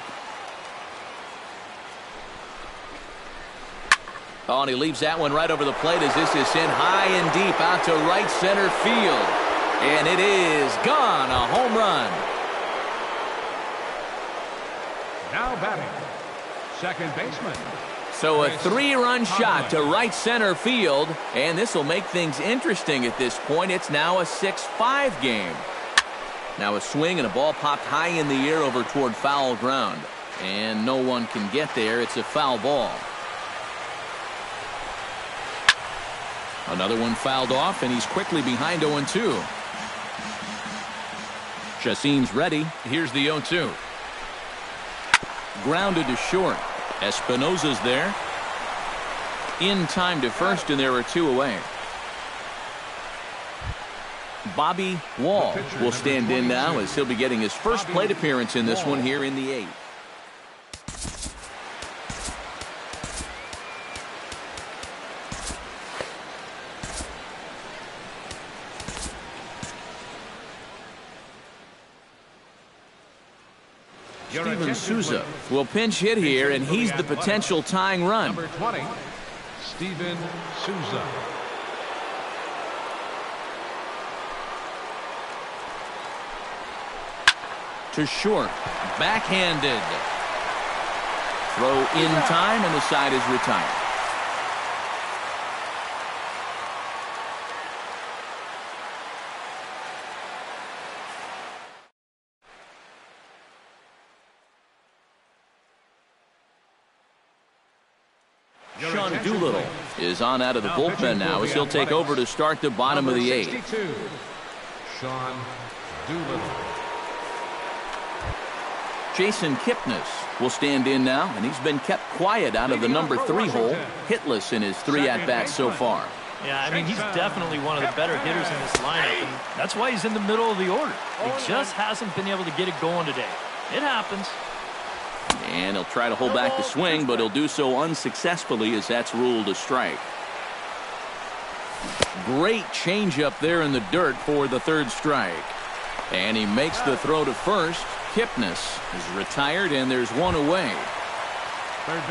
Oh, and he leaves that one right over the plate as this is sent high and deep out to right center field. And it is gone, a home run. Now batting, second baseman. So a 3-run shot to right center field, and this will make things interesting at this point. It's now a 6-5 game. Now a swing and a ball popped high in the air over toward foul ground. And no one can get there. It's a foul ball. Another one fouled off, and he's quickly behind 0-2. Chacin's ready. Here's the 0-2. Grounded to short. Espinosa's there. In time to first, and there are 2 away. Bobby Wall will stand in now as he'll be getting his first plate appearance in this one here in the 8th. Steven Souza will pinch hit here, and he's the potential tying run. Number 20, Steven Souza. To short, backhanded. Throw in time, and the side is retired. Sean Doolittle is on out of the bullpen now as he'll take over to start the bottom of the 8th. Sean Doolittle. Jason Kipnis will stand in now, and he's been kept quiet out of the number 3 hole, hitless in his 3 at-bats so far. Yeah, I mean, he's definitely one of the better hitters in this lineup, and that's why he's in the middle of the order. He just hasn't been able to get it going today. It happens. And he'll try to hold back the swing, but he'll do so unsuccessfully as that's ruled a strike. Great changeup there in the dirt for the 3rd strike. And he makes the throw to first. Kipnis is retired, and there's 1 away.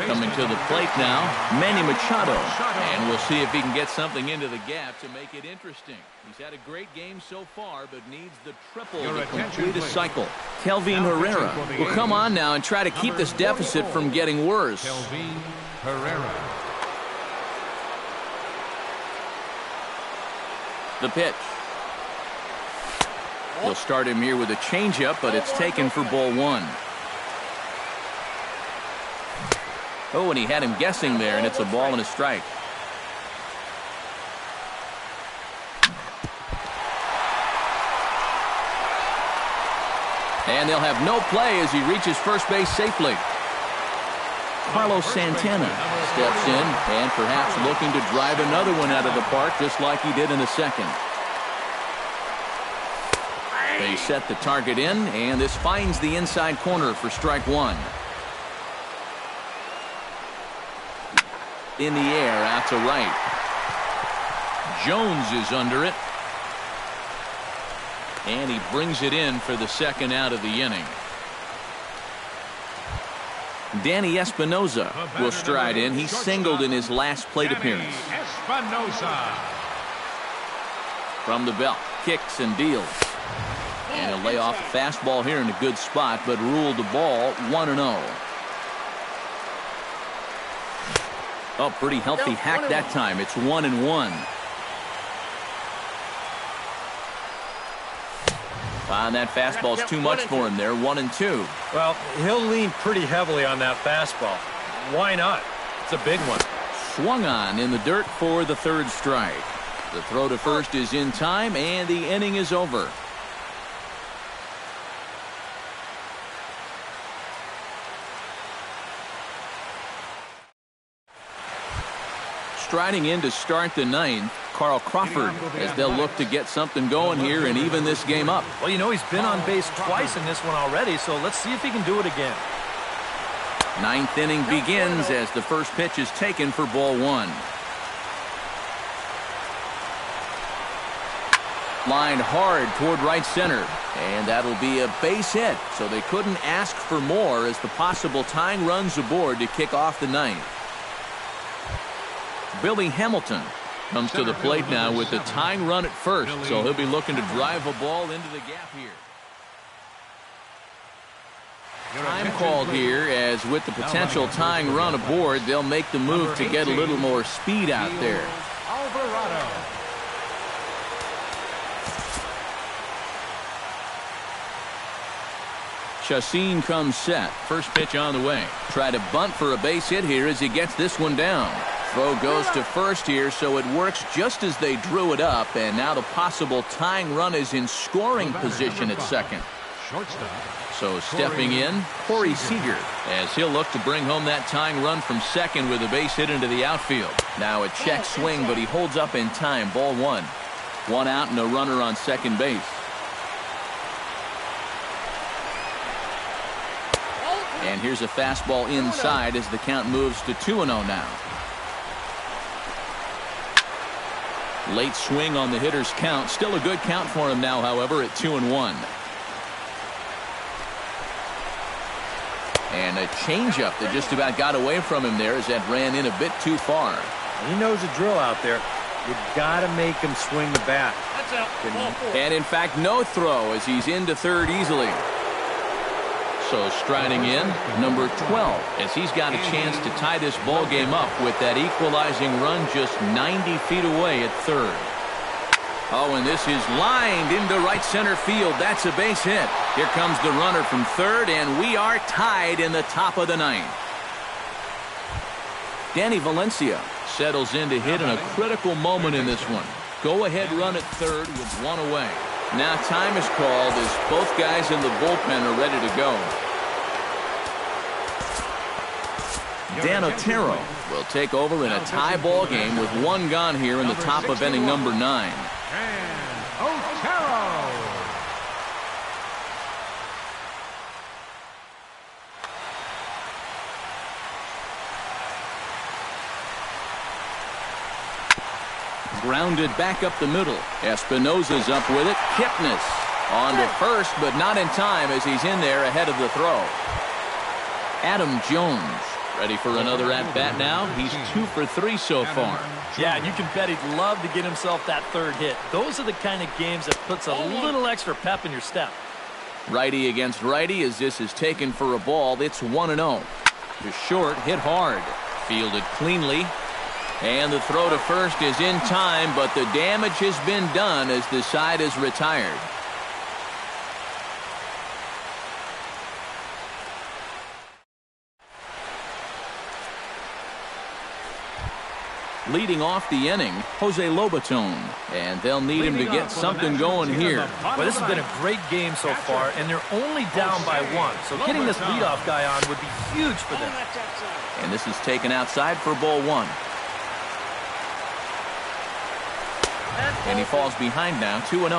Coming to the plate now, Manny Machado. And we'll see if he can get something into the gap to make it interesting. He's had a great game so far, but needs the triple to complete a cycle. Kelvin Herrera will come on now and try to keep this deficit from getting worse. Kelvin Herrera. The pitch. He'll start him here with a changeup, but it's taken for ball 1. Oh, and he had him guessing there, and it's a ball and a strike. And they'll have no play as he reaches first base safely. Carlos Santana steps in and perhaps looking to drive another one out of the park just like he did in the 2nd. They set the target in, and this finds the inside corner for strike 1. In the air out to right. Jones is under it. And he brings it in for the 2nd out of the inning. Danny Espinosa will stride in. He singled in his last plate appearance. Espinosa. From the belt, kicks and deals. And he'll lay off a fastball here in a good spot, but ruled the ball 1-0. Oh, pretty healthy hack that time. It's 1-1. And that fastball's too much for him there. 1-2. Well, he'll lean pretty heavily on that fastball. Why not? It's a big one. Swung on in the dirt for the 3rd strike. The throw to first is in time, and the inning is over. Striding in to start the 9th, Carl Crawford, as they'll look to get something going here and even this game up. Well, you know, he's been on base twice in this one already, so let's see if he can do it again. 9th inning begins as the first pitch is taken for ball 1. Lined hard toward right center, and that'll be a base hit, so they couldn't ask for more as the possible tying runs aboard to kick off the 9th. Billy Hamilton comes to the plate now with the tying run at first, so he'll be looking to drive a ball into the gap here. Time called here, as with the potential tying run aboard, they'll make the move to get a little more speed out there. Chacin comes set. First pitch on the way. Try to bunt for a base hit here as he gets this one down. Throw goes to first here, so it works just as they drew it up, and now the possible tying run is in scoring position at second. Shortstop. So stepping in, Corey Seager, as he'll look to bring home that tying run from second with a base hit into the outfield. Now a check swing, but he holds up in time. Ball one. One out and a runner on second base. And here's a fastball inside as the count moves to 2-0 now. Late swing on the hitter's count. Still a good count for him now, however, at 2-1. And a changeup that just about got away from him there as that ran in a bit too far. He knows the drill out there. You got to make him swing the bat. That's out. And in fact, no throw as he's into third easily. So striding in, number 12, as he's got a chance to tie this ball game up with that equalizing run just 90 feet away at third. Oh, and this is lined into right center field. That's a base hit. Here comes the runner from third, and we are tied in the top of the ninth. Danny Valencia settles in to hit in a critical moment in this one. Go-ahead run at third with one away. Now time is called as both guys in the bullpen are ready to go. Dan Otero will take over in a tie ball game with one gone here in the top of inning number 9. And Otero. Grounded back up the middle. Espinosa's up with it. Kipnis on to first, but not in time as he's in there ahead of the throw. Adam Jones ready for another at-bat now. He's 2 for 3 so far. Yeah, and you can bet he'd love to get himself that third hit. Those are the kind of games that puts a little extra pep in your step. Righty against righty as this is taken for a ball. It's 1-0. The short hit hard. Fielded cleanly. And the throw to first is in time, but the damage has been done as the side is retired. Leading off the inning, Jose Lobaton, and they'll need him to get something going here. Well, this has been a great game so far, and they're only down by 1. So getting this leadoff guy on would be huge for them. And this is taken outside for ball 1. And he falls behind now, 2-0.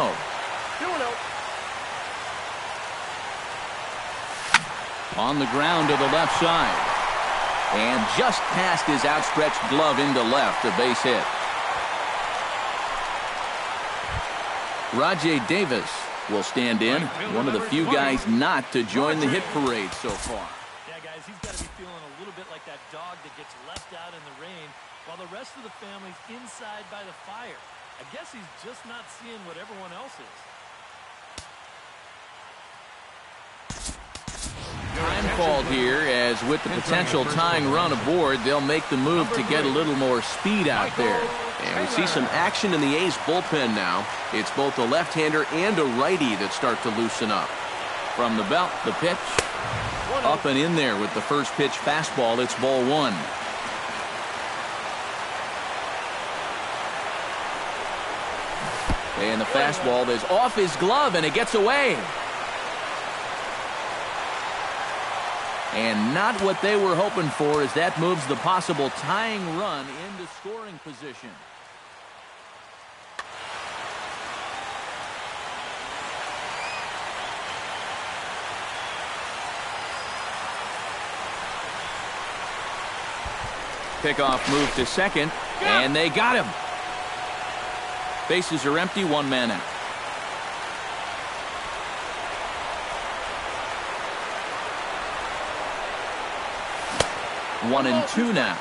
On the ground to the left side. And just past his outstretched glove into left, a base hit. Rajay Davis will stand in, one of the few guys not to join the hit parade so far. Yeah, guys, he's got to be feeling a little bit like that dog that gets left out in the rain while the rest of the family's inside by the fire. I guess he's just not seeing what everyone else is. Time called here as with the potential tying run aboard, they'll make the move to get a little more speed out there. And we see some action in the A's bullpen now. It's both a left-hander and a righty that start to loosen up. From the belt, the pitch. Up and in there with the first pitch fastball. It's ball 1. And the fastball is off his glove, and it gets away. And not what they were hoping for as that moves the possible tying run into scoring position. Pickoff move to second, and they got him. Bases are empty, 1 man out. One and 2 now.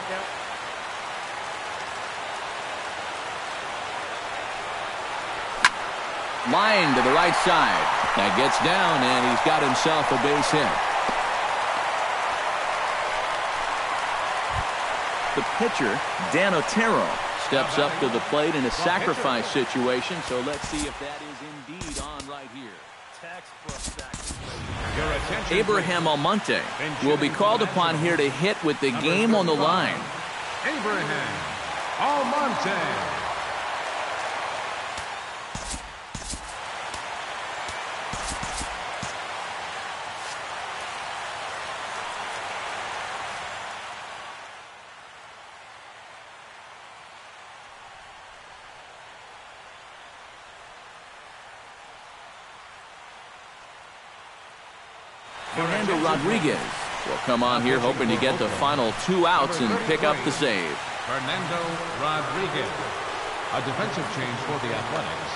Line to the right side. That gets down, and he's got himself a base hit. The pitcher, Dan Otero, steps up to the plate in a sacrifice situation, so let's see if that is indeed on right here. Your attention, Abraham please. Almonte will be called upon here to hit with the game on the line. Abraham Almonte. Fernando Rodriguez will come on here hoping to get the final 2 outs and pick up the save. Fernando Rodriguez. A defensive change for the Athletics.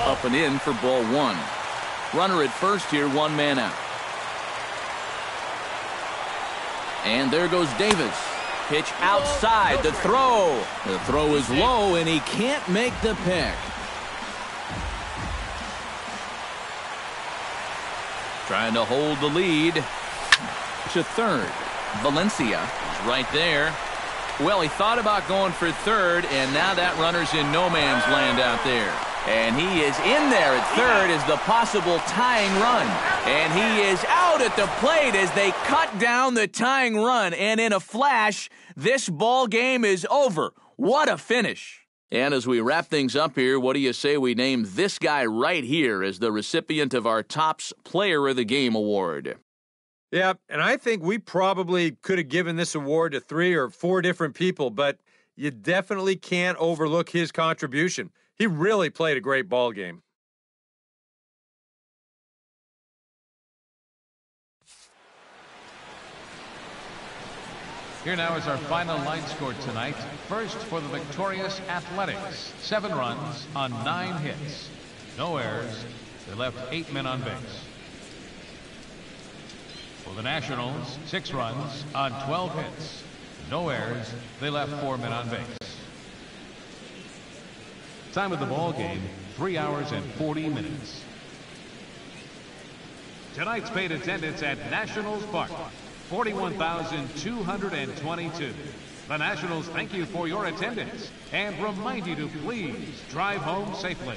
Up and in for ball 1. Runner at first here, 1 man out. And there goes Davis. Pitch outside, the throw. The throw is low, and he can't make the pick. Trying to hold the lead to third. Valencia is right there. Well, he thought about going for third, and now that runner's in no man's land out there. And he is in there at third as the possible tying run. And he is out at the plate as they cut down the tying run. And in a flash, this ball game is over. What a finish. And as we wrap things up here, what do you say we name this guy right here as the recipient of our Topps Player of the Game award? Yeah, and I think we probably could have given this award to 3 or 4 different people, but you definitely can't overlook his contribution. He really played a great ball game. Here now is our final line score tonight. First for the victorious Athletics. 7 runs on 9 hits. No errors. They left 8 men on base. For the Nationals, 6 runs on 12 hits. No errors. They left 4 men on base. Time of the ball game, 3 hours and 40 minutes. Tonight's paid attendance at Nationals Park, 41,222. The Nationals thank you for your attendance and remind you to please drive home safely.